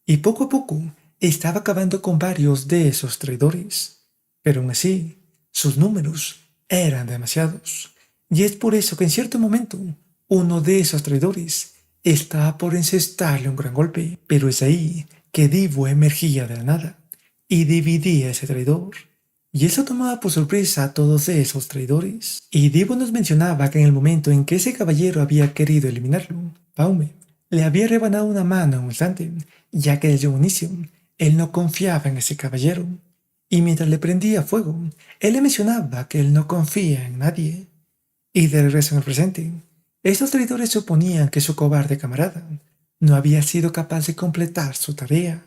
y poco a poco estaba acabando con varios de esos traidores. Pero aún así, sus números eran demasiados, y es por eso que en cierto momento uno de esos traidores estaba por encestarle un gran golpe. Pero es ahí que Divo emergía de la nada y dividía a ese traidor, y eso tomaba por sorpresa a todos esos traidores. Y Divo nos mencionaba que en el momento en que ese caballero había querido eliminarlo, Paume le había rebanado una mano en un instante, ya que desde un inicio él no confiaba en ese caballero, y mientras le prendía fuego, él le mencionaba que él no confía en nadie. Y de regreso en el presente, esos traidores suponían que su cobarde camarada no había sido capaz de completar su tarea.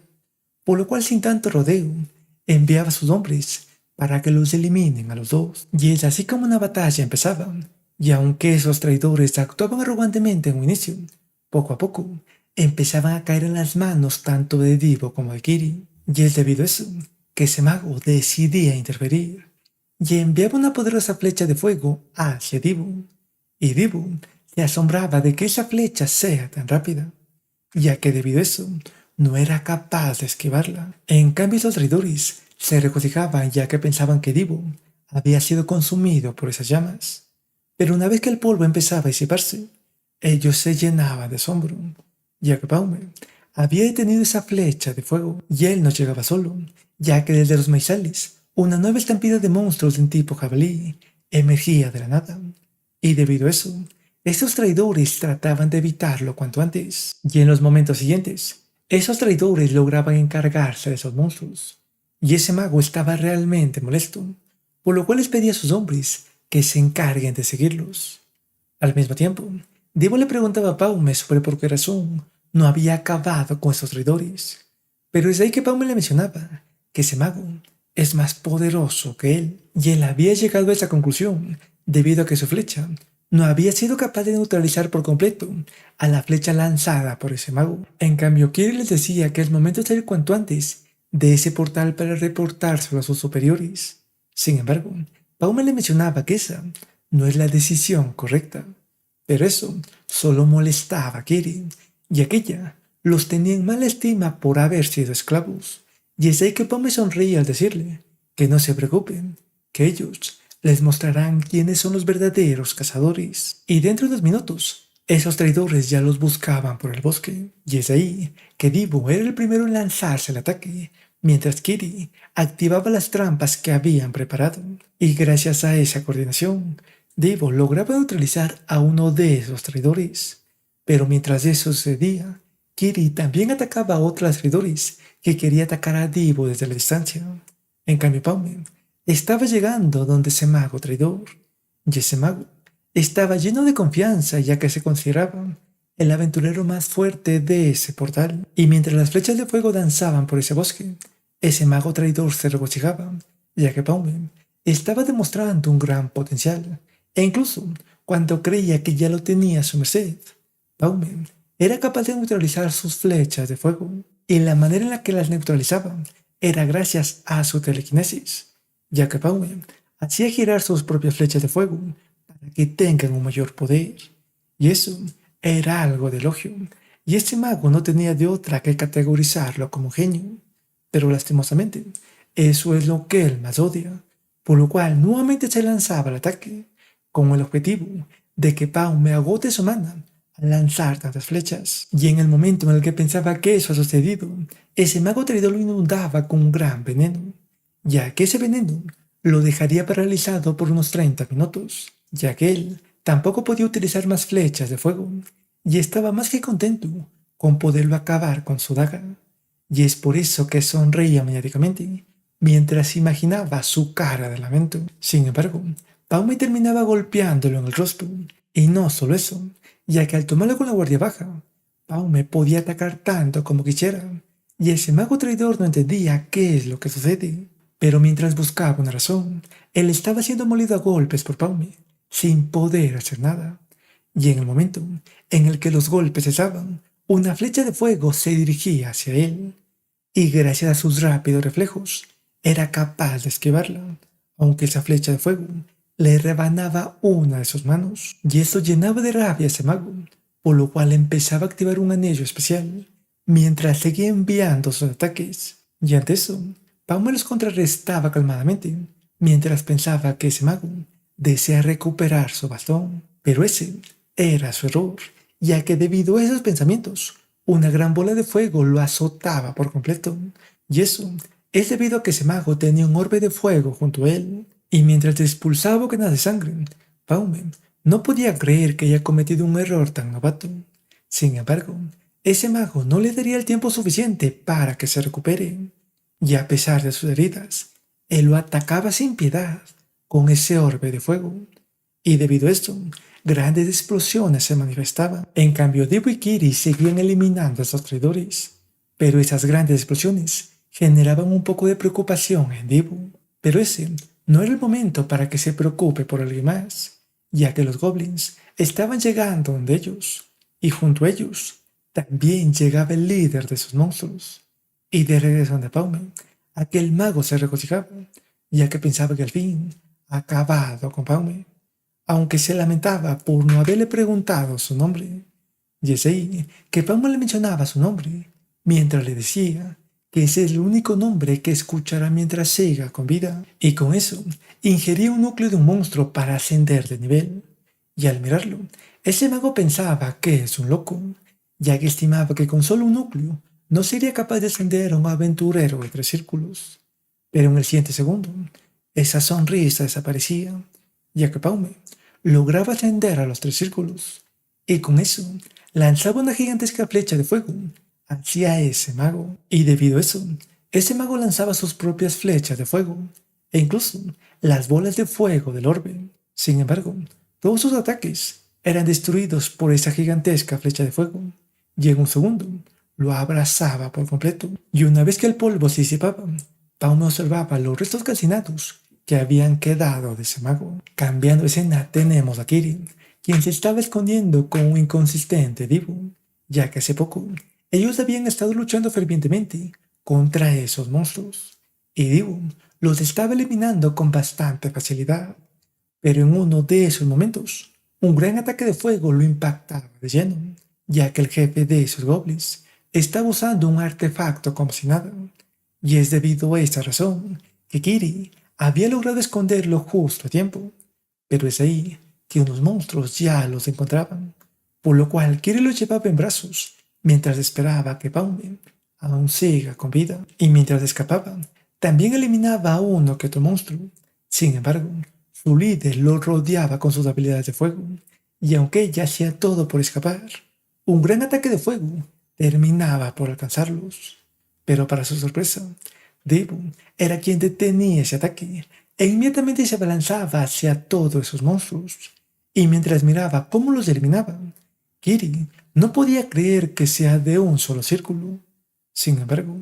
por lo cual sin tanto rodeo enviaba a sus hombres para que los eliminen a los dos. Y es así como una batalla empezaba, y aunque esos traidores actuaban arrogantemente en un inicio, poco a poco empezaban a caer en las manos tanto de Divo como de Kiri, y es debido a eso que ese mago decidía interferir y enviaba una poderosa flecha de fuego hacia Divo, y Divo se asombraba de que esa flecha sea tan rápida, ya que debido a eso no era capaz de esquivarla. En cambio, los traidores se regocijaban ya que pensaban que Divo había sido consumido por esas llamas. Pero una vez que el polvo empezaba a disiparse, ellos se llenaban de asombro, ya que Paume había detenido esa flecha de fuego y él no llegaba solo, ya que desde los maizales una nueva estampida de monstruos de un tipo jabalí emergía de la nada. Y debido a eso, esos traidores trataban de evitarlo cuanto antes, y en los momentos siguientes, esos traidores lograban encargarse de esos monstruos, y ese mago estaba realmente molesto, por lo cual les pedía a sus hombres que se encarguen de seguirlos. Al mismo tiempo, Divo le preguntaba a Paume sobre por qué razón no había acabado con esos traidores, pero es ahí que Paume le mencionaba que ese mago es más poderoso que él, y él había llegado a esa conclusión debido a que su flecha no había sido capaz de neutralizar por completo a la flecha lanzada por ese mago. En cambio, Kiri les decía que es momento de salir cuanto antes de ese portal para reportárselo a sus superiores. Sin embargo, Paume le mencionaba que esa no es la decisión correcta, pero eso solo molestaba a Kiri, y aquella los tenía en mala estima por haber sido esclavos. Y es ahí que Paume sonreía al decirle que no se preocupen, que ellos les mostrarán quiénes son los verdaderos cazadores. Y dentro de unos minutos, esos traidores ya los buscaban por el bosque. Y es ahí que Divo era el primero en lanzarse al ataque, mientras Kiri activaba las trampas que habían preparado. Y gracias a esa coordinación, Divo lograba neutralizar a uno de esos traidores. Pero mientras eso sucedía, Kiri también atacaba a otros traidores que quería atacar a Divo desde la distancia. En cambio, Paume estaba llegando donde ese mago traidor, y ese mago estaba lleno de confianza ya que se consideraba el aventurero más fuerte de ese portal. Y mientras las flechas de fuego danzaban por ese bosque, ese mago traidor se regocijaba, ya que Paume estaba demostrando un gran potencial, e incluso cuando creía que ya lo tenía a su merced, Paume era capaz de neutralizar sus flechas de fuego, y la manera en la que las neutralizaba era gracias a su telequinesis, ya que Paume hacía girar sus propias flechas de fuego para que tengan un mayor poder. Y eso era algo de elogio, y este mago no tenía de otra que categorizarlo como genio. Pero lastimosamente, eso es lo que él más odia, por lo cual nuevamente se lanzaba al ataque, con el objetivo de que Paume agote su mana al lanzar tantas flechas. Y en el momento en el que pensaba que eso ha sucedido, ese mago traidor lo inundaba con un gran veneno, ya que ese veneno lo dejaría paralizado por unos 30 minutos, ya que él tampoco podía utilizar más flechas de fuego, y estaba más que contento con poderlo acabar con su daga. Y es por eso que sonreía maniáticamente, mientras imaginaba su cara de lamento. Sin embargo, Paume terminaba golpeándolo en el rostro, y no solo eso, ya que al tomarlo con la guardia baja, Paume podía atacar tanto como quisiera, y ese mago traidor no entendía qué es lo que sucede. Pero mientras buscaba una razón, él estaba siendo molido a golpes por Paume, sin poder hacer nada. Y en el momento en el que los golpes cesaban, una flecha de fuego se dirigía hacia él, y gracias a sus rápidos reflejos, era capaz de esquivarla, aunque esa flecha de fuego le rebanaba una de sus manos, y eso llenaba de rabia a ese mago, por lo cual empezaba a activar un anillo especial, mientras seguía enviando sus ataques. Y ante eso, Paume los contrarrestaba calmadamente, mientras pensaba que ese mago desea recuperar su bastón. Pero ese era su error, ya que debido a esos pensamientos, una gran bola de fuego lo azotaba por completo. Y eso es debido a que ese mago tenía un orbe de fuego junto a él, y mientras expulsaba bocadas de sangre, Paume no podía creer que haya cometido un error tan novato. Sin embargo, ese mago no le daría el tiempo suficiente para que se recupere, y a pesar de sus heridas, él lo atacaba sin piedad con ese orbe de fuego, y debido a esto, grandes explosiones se manifestaban. En cambio, Divo y Kiri seguían eliminando a esos traidores, pero esas grandes explosiones generaban un poco de preocupación en Dibu, pero ese no era el momento para que se preocupe por alguien más, ya que los goblins estaban llegando donde ellos, y junto a ellos también llegaba el líder de sus monstruos. Y de regreso ante Paume, aquel mago se regocijaba, ya que pensaba que al fin acabado con Paume, aunque se lamentaba por no haberle preguntado su nombre. Y es ahí que Paume le mencionaba su nombre, mientras le decía que ese es el único nombre que escuchará mientras siga con vida, y con eso ingería un núcleo de un monstruo para ascender de nivel. Y al mirarlo, ese mago pensaba que es un loco, ya que estimaba que con solo un núcleo no sería capaz de ascender a un aventurero de 3 círculos. Pero en el siguiente segundo, esa sonrisa desaparecía, ya que Paume lograba ascender a los 3 círculos, y con eso lanzaba una gigantesca flecha de fuego hacia ese mago. Y debido a eso, ese mago lanzaba sus propias flechas de fuego, e incluso las bolas de fuego del orbe. Sin embargo, todos sus ataques eran destruidos por esa gigantesca flecha de fuego, y en un segundo lo abrazaba por completo. Y una vez que el polvo se disipaba, Paume observaba los restos calcinados que habían quedado de ese mago. Cambiando de escena, tenemos a Kiri, quien se estaba escondiendo con un inconsistente Dibu, ya que hace poco ellos habían estado luchando fervientemente contra esos monstruos, y Dibu los estaba eliminando con bastante facilidad. Pero en uno de esos momentos, un gran ataque de fuego lo impactaba de lleno, ya que el jefe de esos goblins estaba usando un artefacto como si nada, y es debido a esta razón que Kiri había logrado esconderlo justo a tiempo. Pero es ahí que unos monstruos ya los encontraban, por lo cual Kiri los llevaba en brazos mientras esperaba que Paume aún siga con vida, y mientras escapaba, también eliminaba a uno que otro monstruo. Sin embargo, su líder lo rodeaba con sus habilidades de fuego, y aunque ella hacía todo por escapar, un gran ataque de fuego terminaba por alcanzarlos. Pero para su sorpresa, Dibu era quien detenía ese ataque e inmediatamente se abalanzaba hacia todos esos monstruos. Y mientras miraba cómo los eliminaban, Kiri no podía creer que sea de un solo círculo. Sin embargo,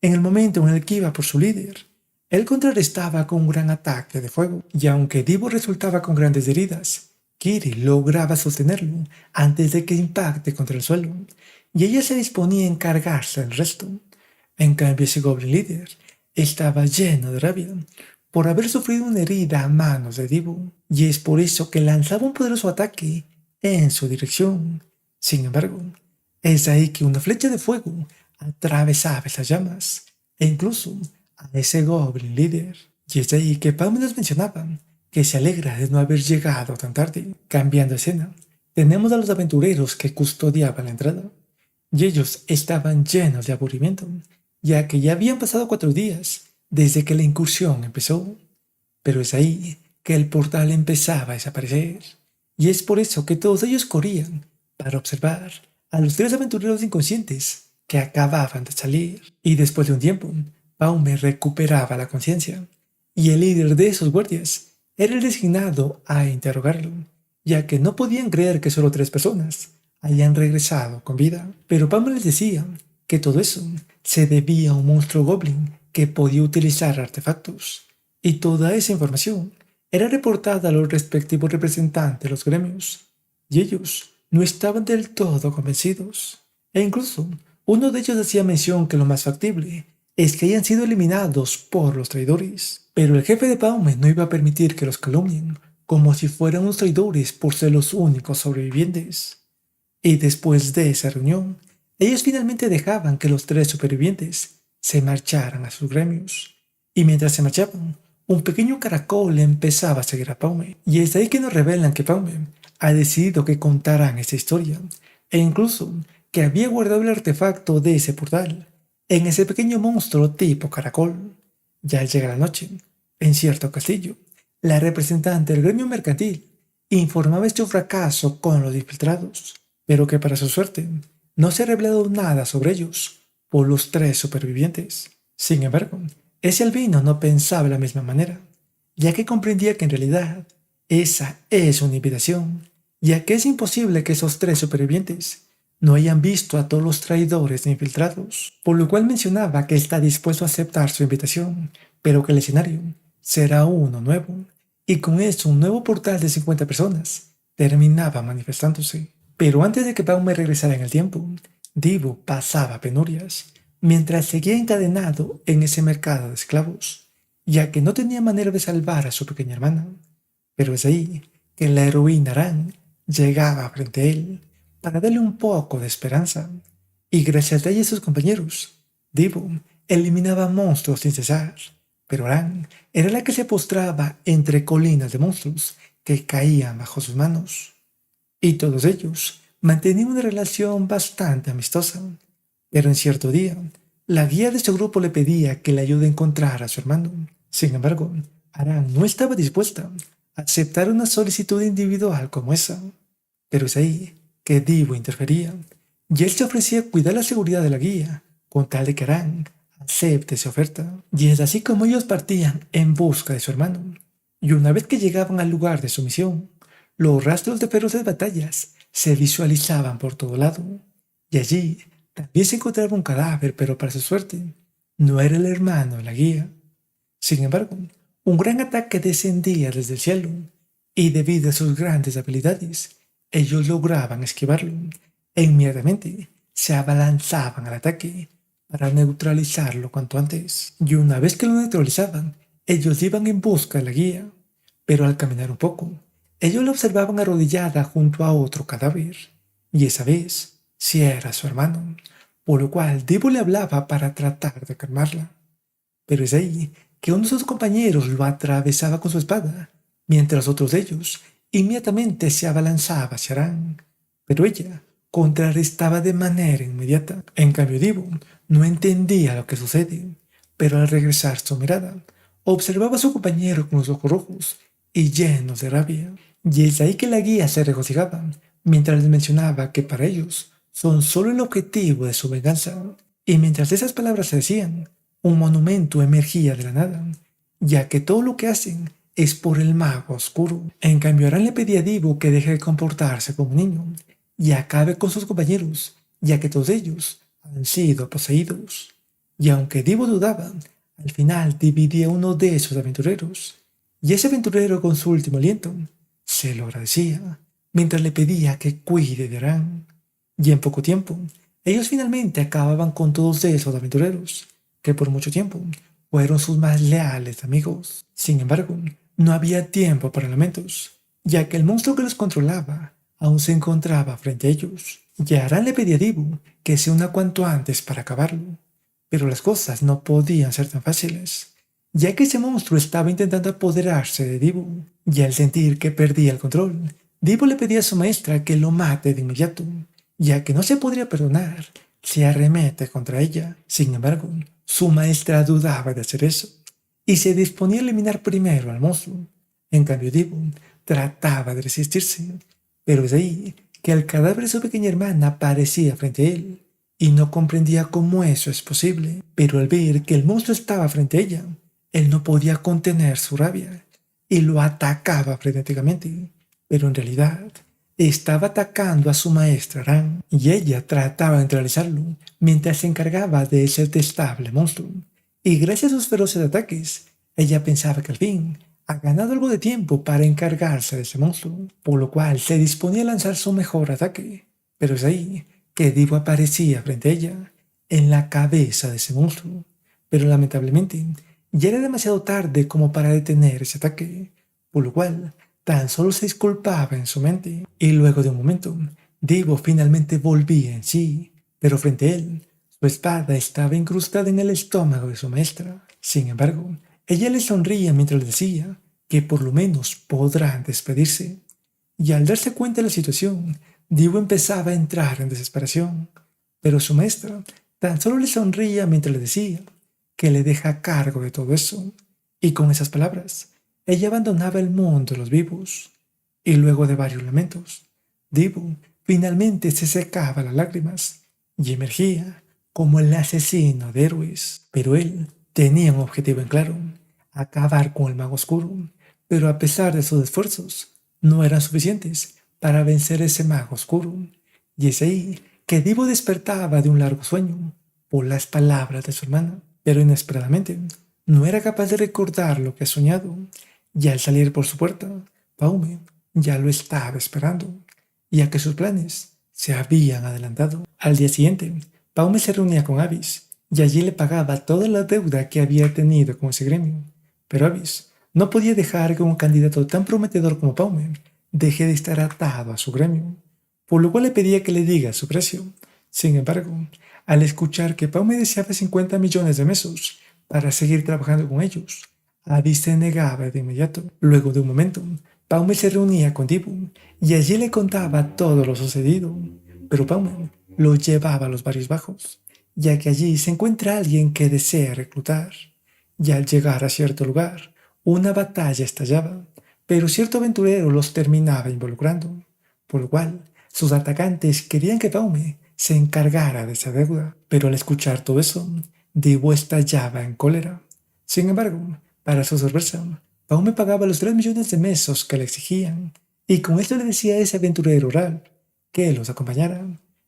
en el momento en el que iba por su líder, él contrarrestaba con un gran ataque de fuego, y aunque Dibu resultaba con grandes heridas, Kiri lograba sostenerlo antes de que impacte contra el suelo, y ella se disponía a encargarse del resto. En cambio, ese Goblin líder estaba lleno de rabia por haber sufrido una herida a manos de Dibu, y es por eso que lanzaba un poderoso ataque en su dirección. Sin embargo, es ahí que una flecha de fuego atravesaba esas llamas, e incluso a ese Goblin líder. Y es ahí que Pam nos mencionaba que se alegra de no haber llegado tan tarde. Cambiando de escena, tenemos a los aventureros que custodiaban la entrada, y ellos estaban llenos de aburrimiento, ya que ya habían pasado 4 días desde que la incursión empezó. Pero es ahí que el portal empezaba a desaparecer, y es por eso que todos ellos corrían para observar a los 3 aventureros inconscientes que acababan de salir. Y después de un tiempo, Paume recuperaba la conciencia, y el líder de esos guardias era el designado a interrogarlo, ya que no podían creer que solo 3 personas hayan regresado con vida. Pero Paume les decía que todo eso se debía a un monstruo goblin que podía utilizar artefactos, y toda esa información era reportada a los respectivos representantes de los gremios, y ellos no estaban del todo convencidos. E incluso uno de ellos hacía mención que lo más factible es que hayan sido eliminados por los traidores. Pero el jefe de Paume no iba a permitir que los calumnien como si fueran unos traidores por ser los únicos sobrevivientes. Y después de esa reunión, ellos finalmente dejaban que los 3 supervivientes se marcharan a sus gremios. Y mientras se marchaban, un pequeño caracol empezaba a seguir a Paume. Y es ahí que nos revelan que Paume ha decidido que contarán esta historia, e incluso que había guardado el artefacto de ese portal en ese pequeño monstruo tipo caracol. Ya al llegar la noche, en cierto castillo, la representante del gremio mercantil informaba este fracaso con los infiltrados, pero que para su suerte no se ha revelado nada sobre ellos por los 3 supervivientes. Sin embargo, ese albino no pensaba de la misma manera, ya que comprendía que en realidad esa es una invitación, ya que es imposible que esos 3 supervivientes no hayan visto a todos los traidores e infiltrados, por lo cual mencionaba que está dispuesto a aceptar su invitación, pero que el escenario será uno nuevo, y con eso un nuevo portal de 50 personas terminaba manifestándose. Pero antes de que Baumer regresara en el tiempo, Divo pasaba penurias, mientras seguía encadenado en ese mercado de esclavos, ya que no tenía manera de salvar a su pequeña hermana. Pero es ahí que la heroína Aran llegaba frente a él para darle un poco de esperanza, y gracias a ella y a sus compañeros, Divo eliminaba monstruos sin cesar, pero Aran era la que se postraba entre colinas de monstruos que caían bajo sus manos, y todos ellos mantenían una relación bastante amistosa. Pero en cierto día, la guía de su grupo le pedía que le ayude a encontrar a su hermano. Sin embargo, Aran no estaba dispuesta a aceptar una solicitud individual como esa. Pero es ahí que Divo interfería, y él se ofrecía a cuidar la seguridad de la guía, con tal de que Aran acepte esa oferta. Y es así como ellos partían en busca de su hermano. Y una vez que llegaban al lugar de su misión, los rastros de feroces batallas se visualizaban por todo lado, y allí también se encontraba un cadáver, pero para su suerte, no era el hermano de la guía. Sin embargo, un gran ataque descendía desde el cielo, y debido a sus grandes habilidades, ellos lograban esquivarlo, e inmediatamente se abalanzaban al ataque para neutralizarlo cuanto antes. Y una vez que lo neutralizaban, ellos iban en busca de la guía, pero al caminar un poco, ellos la observaban arrodillada junto a otro cadáver, y esa vez sí era su hermano, por lo cual Divo le hablaba para tratar de calmarla. Pero es ahí que uno de sus compañeros lo atravesaba con su espada, mientras otros de ellos inmediatamente se abalanzaba hacia Aran. Pero ella contrarrestaba de manera inmediata. En cambio, Divo no entendía lo que sucede, pero al regresar su mirada, observaba a su compañero con los ojos rojos y llenos de rabia. Y es ahí que la guía se regocijaba, mientras les mencionaba que para ellos son solo el objetivo de su venganza. Y mientras esas palabras se decían, un monumento emergía de la nada, ya que todo lo que hacen es por el mago oscuro. En cambio, Aran le pedía a Divo que deje de comportarse como un niño y acabe con sus compañeros, ya que todos ellos han sido poseídos. Y aunque Divo dudaba, al final dividía uno de esos aventureros, y ese aventurero con su último aliento se lo agradecía, mientras le pedía que cuide de Aran. Y en poco tiempo, ellos finalmente acababan con todos esos aventureros, que por mucho tiempo fueron sus más leales amigos. Sin embargo, no había tiempo para lamentos, ya que el monstruo que los controlaba aún se encontraba frente a ellos. Y Aran le pedía a Dibu que se una cuanto antes para acabarlo, pero las cosas no podían ser tan fáciles, ya que ese monstruo estaba intentando apoderarse de Dibu, y al sentir que perdía el control, Dibu le pedía a su maestra que lo mate de inmediato, ya que no se podría perdonar si arremete contra ella. Sin embargo, su maestra dudaba de hacer eso, y se disponía a eliminar primero al monstruo. En cambio, Dibu trataba de resistirse, pero es ahí que el cadáver de su pequeña hermana aparecía frente a él, y no comprendía cómo eso es posible. Pero al ver que el monstruo estaba frente a ella, él no podía contener su rabia, y lo atacaba frenéticamente. Pero en realidad, estaba atacando a su maestra Aran, y ella trataba de neutralizarlo mientras se encargaba de ese detestable monstruo. Y gracias a sus feroces ataques, ella pensaba que al fin ha ganado algo de tiempo para encargarse de ese monstruo, por lo cual se disponía a lanzar su mejor ataque. Pero es ahí que Divo aparecía frente a ella, en la cabeza de ese monstruo. Pero lamentablemente, ya era demasiado tarde como para detener ese ataque, por lo cual tan solo se disculpaba en su mente. Y luego de un momento, Divo finalmente volvía en sí, pero frente a él, su espada estaba incrustada en el estómago de su maestra. Sin embargo, ella le sonría mientras le decía que por lo menos podrán despedirse. Y al darse cuenta de la situación, Divo empezaba a entrar en desesperación, pero su maestra tan solo le sonría mientras le decía que le deja a cargo de todo eso. Y con esas palabras, ella abandonaba el mundo de los vivos. Y luego de varios lamentos, Divo finalmente se secaba las lágrimas y emergía como el asesino de héroes. Pero él tenía un objetivo en claro: acabar con el mago oscuro. Pero a pesar de sus esfuerzos, no eran suficientes para vencer ese mago oscuro. Y es ahí que Divo despertaba de un largo sueño por las palabras de su hermana, pero inesperadamente no era capaz de recordar lo que ha soñado, y al salir por su puerta, Paume ya lo estaba esperando, ya que sus planes se habían adelantado. Al día siguiente, Paume se reunía con Avis, y allí le pagaba toda la deuda que había tenido con ese gremio. Pero Avis no podía dejar que un candidato tan prometedor como Paume deje de estar atado a su gremio, por lo cual le pedía que le diga su precio. Sin embargo, al escuchar que Paume deseaba 50 millones de mesos para seguir trabajando con ellos, Avis se negaba de inmediato. Luego de un momento, Paume se reunía con Dibu y allí le contaba todo lo sucedido, pero Paume lo llevaba a los barrios bajos, ya que allí se encuentra alguien que desea reclutar. Y al llegar a cierto lugar, una batalla estallaba, pero cierto aventurero los terminaba involucrando, por lo cual sus atacantes querían que Paume se encargara de esa deuda, pero al escuchar todo eso, Dibu estallaba en cólera. Sin embargo, para su sorpresa, Paume pagaba los 3 millones de mesos que le exigían, y con esto le decía a ese aventurero Ralph que los acompañara,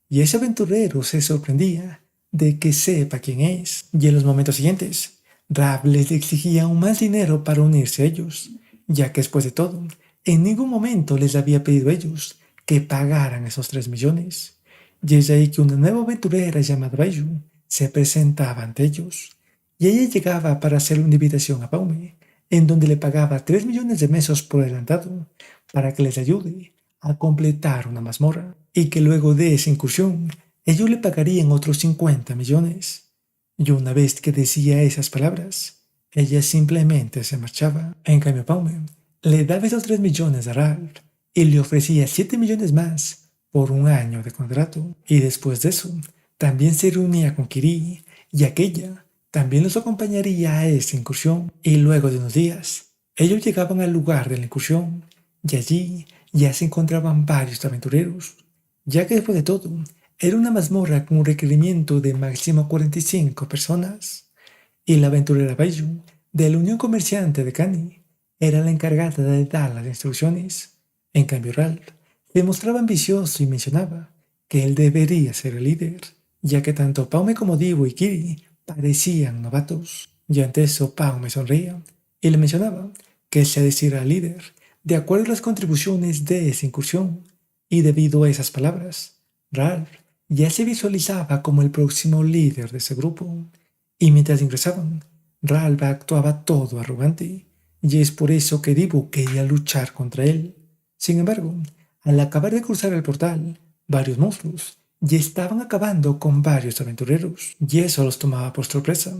y ese aventurero se sorprendía de que sepa quién es, y en los momentos siguientes, Ralph les exigía aún más dinero para unirse a ellos, ya que después de todo, en ningún momento les había pedido a ellos que pagaran esos 3 millones. Y es ahí que una nueva aventurera llamada Baiju se presentaba ante ellos, y ella llegaba para hacer una invitación a Paume, en donde le pagaba 3 millones de mesos por adelantado para que les ayude a completar una mazmorra, y que luego de esa incursión ellos le pagarían otros 50 millones. Y una vez que decía esas palabras, ella simplemente se marchaba. En cambio, Paume le daba esos 3 millones a Ralph y le ofrecía 7 millones más por un año de contrato. Y después de eso, también se reunía con Kiri, y aquella también los acompañaría a esa incursión. Y luego de unos días, ellos llegaban al lugar de la incursión, y allí ya se encontraban varios aventureros, ya que después de todo, era una mazmorra con un requerimiento de máximo 45 personas, y la aventurera Baiju, de la Unión Comerciante de Cani, era la encargada de dar las instrucciones. En cambio, Ralph se mostraba ambicioso y mencionaba que él debería ser el líder, ya que tanto Paume como Divo y Kiri parecían novatos. Y ante eso Paume sonreía y le mencionaba que él se decidiera líder de acuerdo a las contribuciones de esa incursión, y debido a esas palabras, Ralph ya se visualizaba como el próximo líder de ese grupo. Y mientras ingresaban, Ralph actuaba todo arrogante, y es por eso que Divo quería luchar contra él. Sin embargo, al acabar de cruzar el portal, varios monstruos ya estaban acabando con varios aventureros, y eso los tomaba por sorpresa,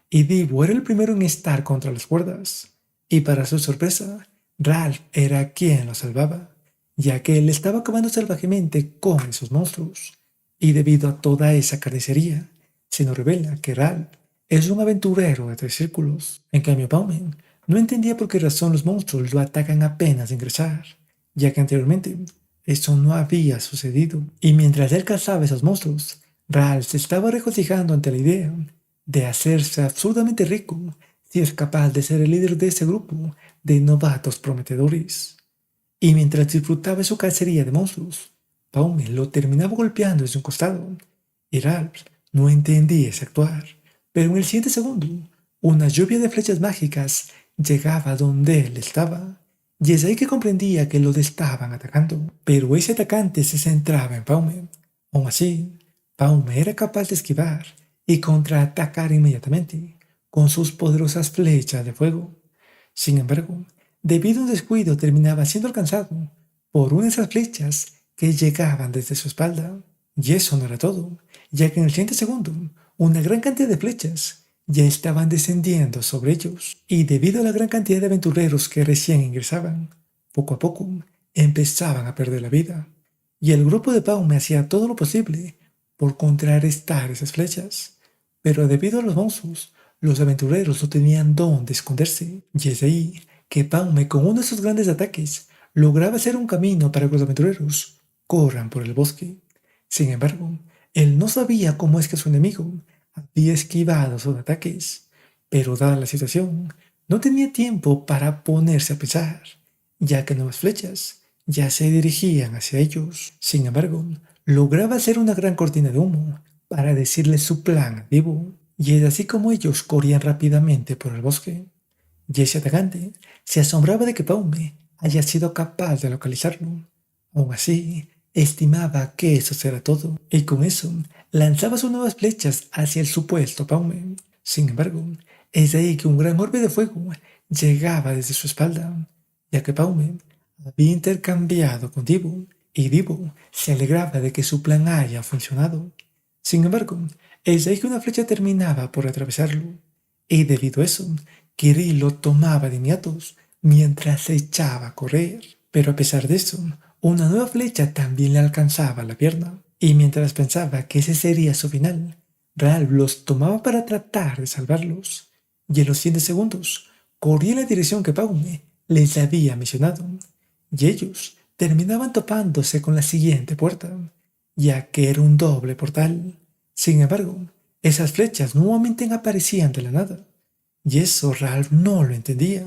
y Divo era el primero en estar contra las cuerdas. Y para su sorpresa, Ralph era quien lo salvaba, ya que él estaba acabando salvajemente con esos monstruos. Y debido a toda esa carnicería, se nos revela que Ralph es un aventurero de 3 círculos. En cambio, Bowman no entendía por qué razón los monstruos lo atacan apenas de ingresar, ya que anteriormente eso no había sucedido. Y mientras él cazaba esos monstruos, Ralph se estaba regocijando ante la idea de hacerse absurdamente rico si es capaz de ser el líder de ese grupo de novatos prometedores. Y mientras disfrutaba de su cacería de monstruos, Paume lo terminaba golpeando desde un costado, y Ralph no entendía ese actuar, pero en el siguiente segundo, una lluvia de flechas mágicas llegaba donde él estaba, y es ahí que comprendía que lo estaban atacando. Pero ese atacante se centraba en Paume. Aún así, Paume era capaz de esquivar y contraatacar inmediatamente con sus poderosas flechas de fuego. Sin embargo, debido a un descuido terminaba siendo alcanzado por una de esas flechas que llegaban desde su espalda. Y eso no era todo, ya que en el siguiente segundo, una gran cantidad de flechas ya estaban descendiendo sobre ellos, y debido a la gran cantidad de aventureros que recién ingresaban, poco a poco empezaban a perder la vida, y el grupo de Paume hacía todo lo posible por contrarrestar esas flechas, pero debido a los monstruos, los aventureros no tenían dónde esconderse, y es ahí que Paume, con uno de sus grandes ataques, lograba hacer un camino para que los aventureros corran por el bosque. Sin embargo, él no sabía cómo es que su enemigo había esquivado sus ataques, pero dada la situación, no tenía tiempo para ponerse a pensar, ya que nuevas flechas ya se dirigían hacia ellos. Sin embargo, lograba hacer una gran cortina de humo para decirle su plan a Dibu, y es así como ellos corrían rápidamente por el bosque. Y ese atacante se asombraba de que Paume haya sido capaz de localizarlo. Aún así, estimaba que eso será todo, y con eso lanzaba sus nuevas flechas hacia el supuesto Paume. Sin embargo, es de ahí que un gran orbe de fuego llegaba desde su espalda, ya que Paume había intercambiado con Dibu, y Dibu se alegraba de que su plan haya funcionado. Sin embargo, es de ahí que una flecha terminaba por atravesarlo, y debido a eso, Kiri lo tomaba de inmediatos mientras se echaba a correr. Pero a pesar de eso, una nueva flecha también le alcanzaba la pierna, y mientras pensaba que ese sería su final, Ralph los tomaba para tratar de salvarlos, y en los siguientes segundos corría en la dirección que Paume les había mencionado, y ellos terminaban topándose con la siguiente puerta, ya que era un doble portal. Sin embargo, esas flechas nuevamente aparecían de la nada, y eso Ralph no lo entendía,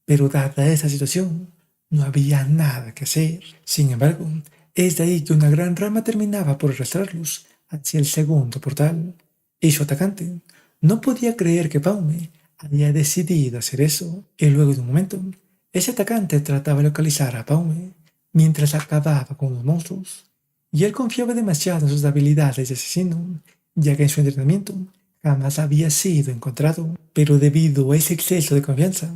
pero dada esa situación, no había nada que hacer. Sin embargo, es de ahí que una gran rama terminaba por arrastrarlos hacia el segundo portal, y su atacante no podía creer que Paume había decidido hacer eso, y luego de un momento, ese atacante trataba de localizar a Paume mientras acababa con los monstruos, y él confiaba demasiado en sus habilidades de asesino, ya que en su entrenamiento jamás había sido encontrado. Pero debido a ese exceso de confianza,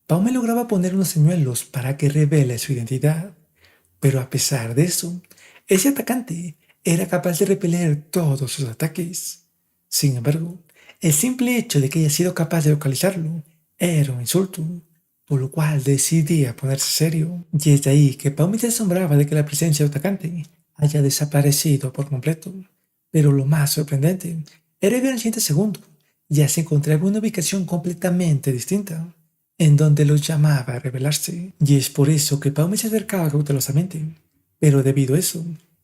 Paume lograba poner unos señuelos para que revele su identidad. Pero a pesar de eso, ese atacante era capaz de repeler todos sus ataques. Sin embargo, el simple hecho de que haya sido capaz de localizarlo era un insulto, por lo cual decidía ponerse serio. Y es de ahí que Paume se asombraba de que la presencia del atacante haya desaparecido por completo. Pero lo más sorprendente era ver el siguiente segundo ya se encontraba en una ubicación completamente distinta, en donde los llamaba a rebelarse. Y es por eso que Paume se acercaba cautelosamente. Pero debido a eso,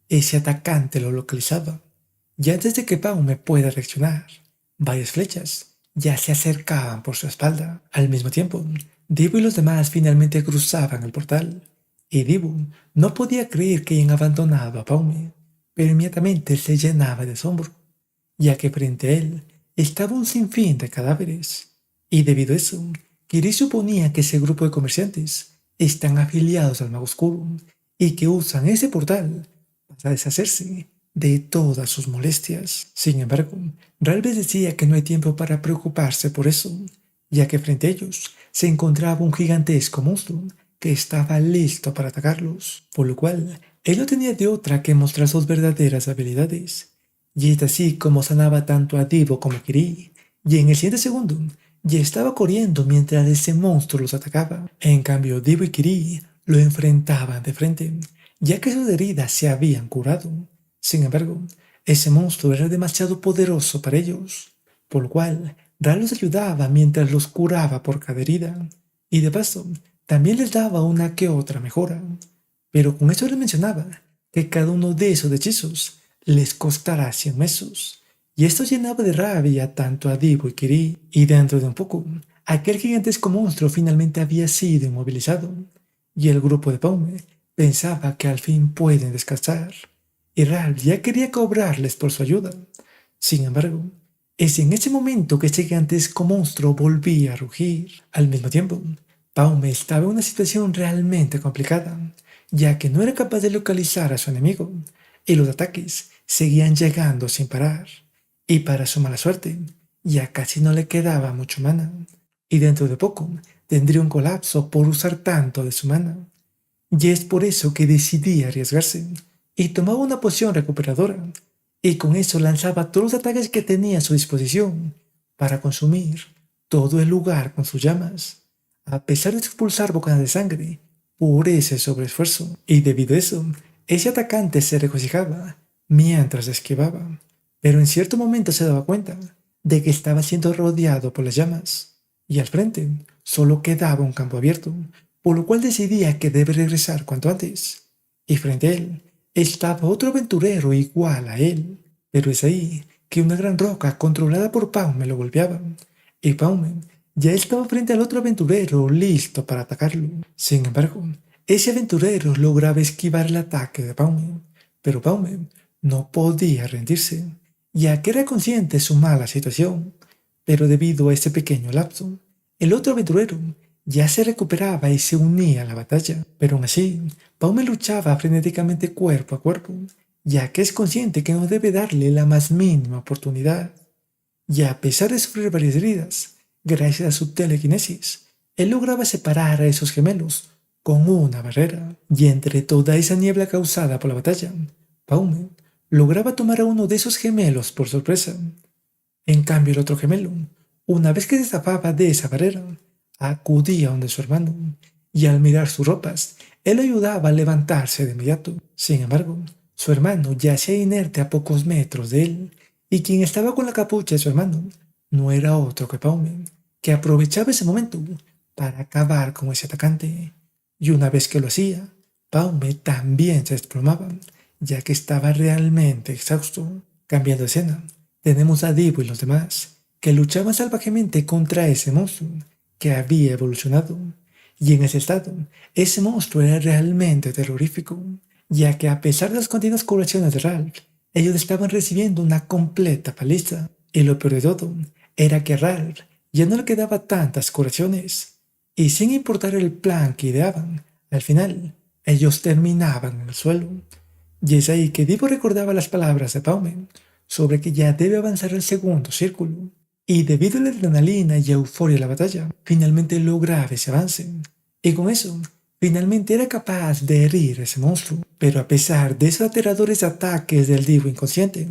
ese atacante lo localizaba. Y antes de que Paume pueda reaccionar, varias flechas ya se acercaban por su espalda. Al mismo tiempo, Dibu y los demás finalmente cruzaban el portal. Y Dibu no podía creer que hayan abandonado a Paume, pero inmediatamente se llenaba de asombro, ya que frente a él estaba un sinfín de cadáveres. Y debido a eso, Kiri suponía que ese grupo de comerciantes están afiliados al Mago Oscuro y que usan ese portal para deshacerse de todas sus molestias. Sin embargo, Ralph decía que no hay tiempo para preocuparse por eso, ya que frente a ellos se encontraba un gigantesco monstruo que estaba listo para atacarlos, por lo cual él no tenía de otra que mostrar sus verdaderas habilidades. Y es así como sanaba tanto a Divo como a Kiri, y en el siguiente segundo ya estaba corriendo mientras ese monstruo los atacaba. En cambio, Divo y Kiri lo enfrentaban de frente, ya que sus heridas se habían curado. Sin embargo, ese monstruo era demasiado poderoso para ellos, por lo cual Ra los ayudaba mientras los curaba por cada herida, y de paso también les daba una que otra mejora. Pero con eso les mencionaba que cada uno de esos hechizos les costará 100 mesos. Y esto llenaba de rabia tanto a Divo y Kiri, y dentro de un poco, aquel gigantesco monstruo finalmente había sido inmovilizado, y el grupo de Paume pensaba que al fin pueden descansar, y Ralph ya quería cobrarles por su ayuda. Sin embargo, es en ese momento que ese gigantesco monstruo volvía a rugir. Al mismo tiempo, Paume estaba en una situación realmente complicada, ya que no era capaz de localizar a su enemigo, y los ataques seguían llegando sin parar. Y para su mala suerte, ya casi no le quedaba mucho mana, y dentro de poco tendría un colapso por usar tanto de su mana. Y es por eso que decidí arriesgarse, y tomaba una poción recuperadora, y con eso lanzaba todos los ataques que tenía a su disposición, para consumir todo el lugar con sus llamas, a pesar de expulsar bocadas de sangre por ese sobreesfuerzo. Y debido a eso, ese atacante se regocijaba mientras esquivaba, pero en cierto momento se daba cuenta de que estaba siendo rodeado por las llamas, y al frente solo quedaba un campo abierto, por lo cual decidía que debe regresar cuanto antes. Y frente a él estaba otro aventurero igual a él, pero es ahí que una gran roca controlada por Paume lo golpeaba, y Paume ya estaba frente al otro aventurero listo para atacarlo. Sin embargo, ese aventurero lograba esquivar el ataque de Paume, pero Paume no podía rendirse, ya que era consciente de su mala situación, pero debido a ese pequeño lapso, el otro aventurero ya se recuperaba y se unía a la batalla. Pero aún así, Paume luchaba frenéticamente cuerpo a cuerpo, ya que es consciente que no debe darle la más mínima oportunidad. Y a pesar de sufrir varias heridas, gracias a su telequinesis, él lograba separar a esos gemelos con una barrera. Y entre toda esa niebla causada por la batalla, Paume lograba tomar a uno de esos gemelos por sorpresa. En cambio, el otro gemelo, una vez que se zafaba de esa barrera, acudía donde su hermano, y al mirar sus ropas, él ayudaba a levantarse de inmediato. Sin embargo, su hermano yacía inerte a pocos metros de él, y quien estaba con la capucha de su hermano no era otro que Paume, que aprovechaba ese momento para acabar con ese atacante. Y una vez que lo hacía, Paume también se desplomaba, ya que estaba realmente exhausto. Cambiando de escena, tenemos a Divo y los demás, que luchaban salvajemente contra ese monstruo que había evolucionado. Y en ese estado, ese monstruo era realmente terrorífico, ya que a pesar de las continuas curaciones de Ralph, ellos estaban recibiendo una completa paliza. Y lo peor de todo era que a Ralph ya no le quedaba tantas curaciones. Y sin importar el plan que ideaban, al final, ellos terminaban en el suelo. Y es ahí que Divo recordaba las palabras de Paume sobre que ya debe avanzar al segundo círculo. Y debido a la adrenalina y euforia de la batalla, finalmente lograba ese avance. Y con eso, finalmente era capaz de herir a ese monstruo. Pero a pesar de esos aterradores ataques del Divo inconsciente,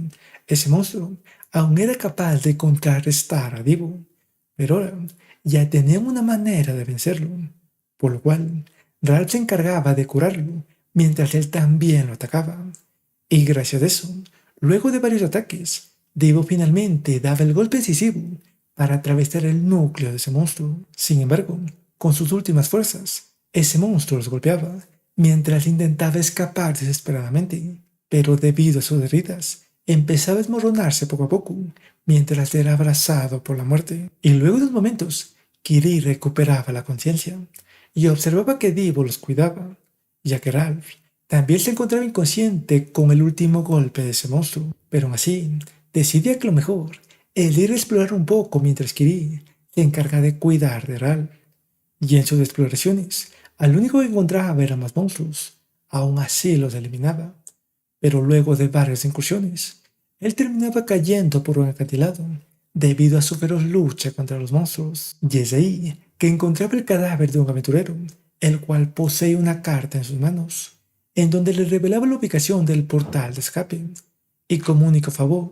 ese monstruo aún era capaz de contrarrestar a Divo. Pero ahora ya tenía una manera de vencerlo, por lo cual Ralph se encargaba de curarlo mientras él también lo atacaba. Y gracias a eso, luego de varios ataques, Divo finalmente daba el golpe decisivo para atravesar el núcleo de ese monstruo. Sin embargo, con sus últimas fuerzas, ese monstruo los golpeaba mientras intentaba escapar desesperadamente. Pero debido a sus heridas, empezaba a desmoronarse poco a poco mientras era abrazado por la muerte. Y luego de unos momentos, Kiri recuperaba la conciencia y observaba que Divo los cuidaba, ya que Ralph también se encontraba inconsciente con el último golpe de ese monstruo. Pero aún así, decidía que lo mejor era ir a explorar un poco mientras Kiri se encarga de cuidar de Ralph. Y en sus exploraciones, al único que encontraba eran más monstruos. Aún así los eliminaba. Pero luego de varias incursiones, él terminaba cayendo por un acantilado debido a su feroz lucha contra los monstruos. Y es ahí que encontraba el cadáver de un aventurero, el cual posee una carta en sus manos, en donde le revelaba la ubicación del portal de escape, y como único favor,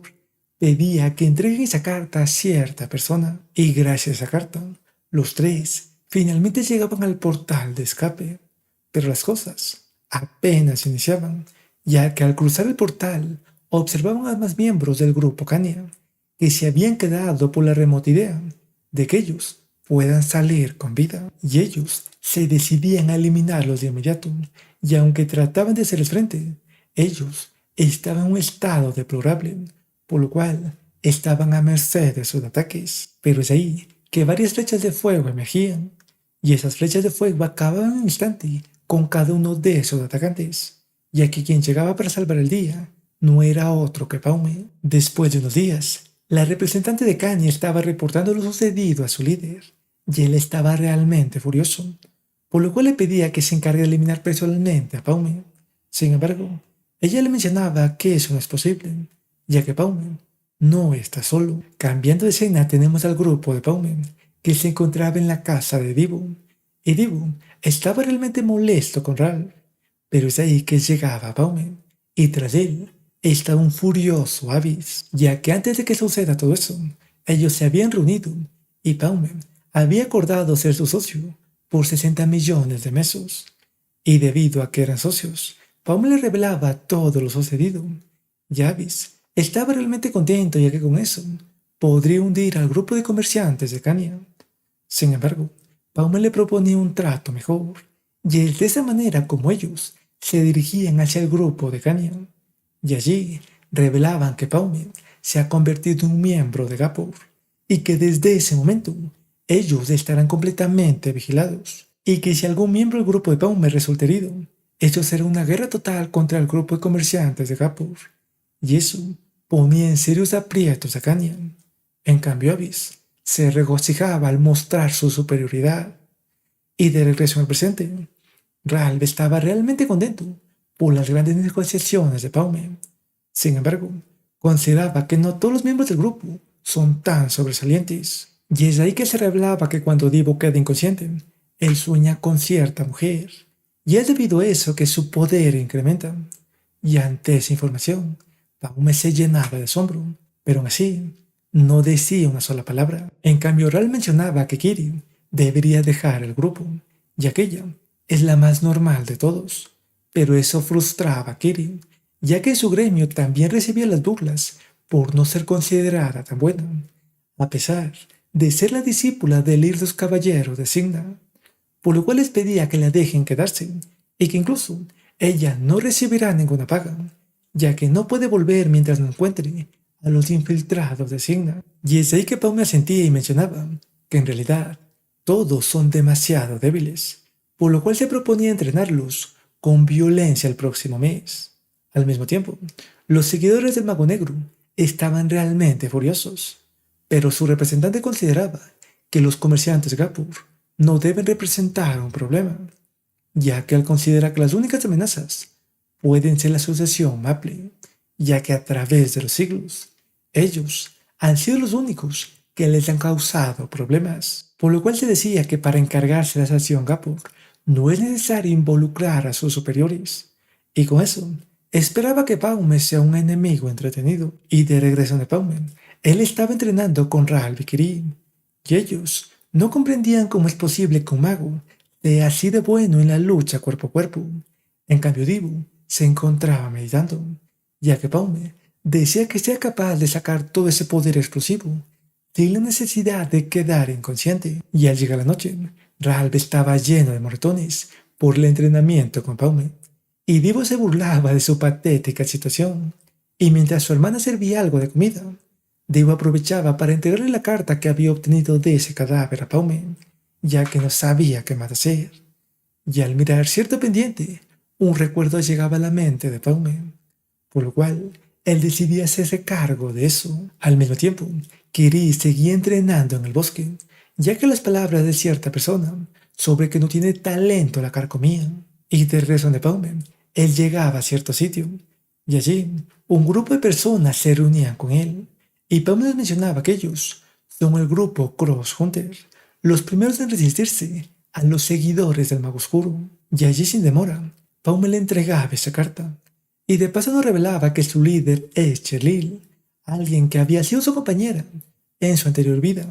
pedía que entreguen esa carta a cierta persona, y gracias a esa carta, los tres finalmente llegaban al portal de escape. Pero las cosas apenas iniciaban, ya que al cruzar el portal observaban a más miembros del grupo Cania, que se habían quedado por la remota idea de que ellos puedan salir con vida, y ellos se decidían a eliminarlos de inmediato, y aunque trataban de hacerles frente, ellos estaban en un estado deplorable, por lo cual estaban a merced de sus ataques. Pero es ahí que varias flechas de fuego emergían, y esas flechas de fuego acababan en un instante con cada uno de esos atacantes, ya que quien llegaba para salvar el día no era otro que Paume. Después de unos días, la representante de Kanye estaba reportando lo sucedido a su líder, y él estaba realmente furioso, por lo cual le pedía que se encargue de eliminar personalmente a Paume. Sin embargo, ella le mencionaba que eso no es posible, ya que Paume no está solo. Cambiando de escena, tenemos al grupo de Paume, que se encontraba en la casa de Divo, y Divo estaba realmente molesto con Ralph, pero es ahí que llegaba Paume, y tras él estaba un furioso Abyss, ya que antes de que suceda todo eso, ellos se habían reunido, y Paume había acordado ser su socio por 60 millones de mesos, y debido a que eran socios, Paume le revelaba todo lo sucedido, y Abyss estaba realmente contento ya que con eso podría hundir al grupo de comerciantes de Cania. Sin embargo, Paume le proponía un trato mejor, y es de esa manera como ellos se dirigían hacia el grupo de Cania, y allí revelaban que Paume se ha convertido en un miembro de Gapur, y que desde ese momento ellos estarán completamente vigilados, y que si algún miembro del grupo de Paume resulta herido, esto será una guerra total contra el grupo de comerciantes de Gapur, y eso ponía en serios aprietos a Canyon. En cambio, Abyss se regocijaba al mostrar su superioridad. Y de regreso al presente, Ralph estaba realmente contento por las grandes negociaciones de Paume. Sin embargo, consideraba que no todos los miembros del grupo son tan sobresalientes. Y es ahí que se revelaba que cuando Divo queda inconsciente, él sueña con cierta mujer. Y es debido a eso que su poder incrementa. Y ante esa información, Paume se llenaba de asombro, pero aún así no decía una sola palabra. En cambio, Ralph mencionaba que Kiri debería dejar el grupo, y aquella es la más normal de todos. Pero eso frustraba a Kiri, ya que en su gremio también recibía las burlas por no ser considerada tan buena, a pesar de ser la discípula del líder de los caballeros de Signa, por lo cual les pedía que la dejen quedarse y que incluso ella no recibirá ninguna paga, ya que no puede volver mientras no encuentre a los infiltrados de Signa. Y es ahí que Pauma sentía y mencionaba que en realidad todos son demasiado débiles, por lo cual se proponía entrenarlos con violencia el próximo mes. Al mismo tiempo, los seguidores del Mago Negro estaban realmente furiosos, pero su representante consideraba que los comerciantes Gapur no deben representar un problema, ya que él considera que las únicas amenazas pueden ser la asociación Maple, ya que a través de los siglos, ellos han sido los únicos que les han causado problemas, por lo cual se decía que para encargarse de la asociación Gapur no es necesario involucrar a sus superiores, y con eso esperaba que Paume sea un enemigo entretenido. Y de regreso de Paume, él estaba entrenando con Ralph y Kirin, y ellos no comprendían cómo es posible que un mago sea así de bueno en la lucha cuerpo a cuerpo. En cambio, Dibu se encontraba meditando, ya que Paume decía que sea capaz de sacar todo ese poder explosivo sin la necesidad de quedar inconsciente. Y al llegar la noche, Ralph estaba lleno de moretones por el entrenamiento con Paume, y Dibu se burlaba de su patética situación. Y mientras su hermana servía algo de comida, Dibu aprovechaba para entregarle la carta que había obtenido de ese cadáver a Paume, ya que no sabía qué más hacer. Y al mirar cierto pendiente, un recuerdo llegaba a la mente de Paume, por lo cual él decidía hacerse cargo de eso. Al mismo tiempo, Kiri seguía entrenando en el bosque, ya que las palabras de cierta persona sobre que no tiene talento la carcomían. Y de regreso de Paume, él llegaba a cierto sitio, y allí un grupo de personas se reunían con él, y Paume les mencionaba que ellos son el grupo Cross Hunter, los primeros en resistirse a los seguidores del Mago Oscuro. Y allí sin demora, Paume le entregaba esa carta, y de paso nos revelaba que su líder es Cherlil, alguien que había sido su compañera en su anterior vida,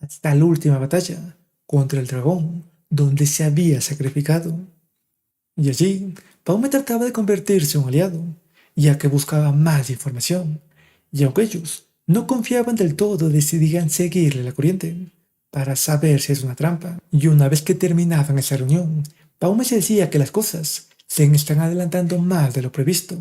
hasta la última batalla contra el dragón, donde se había sacrificado. Y allí, Paume trataba de convertirse en un aliado, ya que buscaba más información, y aunque ellos no confiaban del todo, decidían seguirle la corriente para saber si es una trampa. Y una vez que terminaban esa reunión, Paume se decía que las cosas se están adelantando más de lo previsto,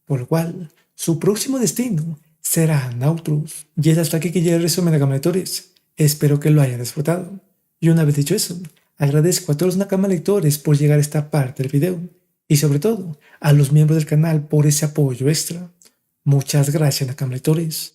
por lo cual su próximo destino será Nautrus. Y es hasta aquí que llega el resumen de Gama Lectores. Espero que lo hayan disfrutado. Y una vez dicho eso, agradezco a todos los Nakama Lectores por llegar a esta parte del video, y sobre todo a los miembros del canal por ese apoyo extra. Muchas gracias, Nakama Lectores.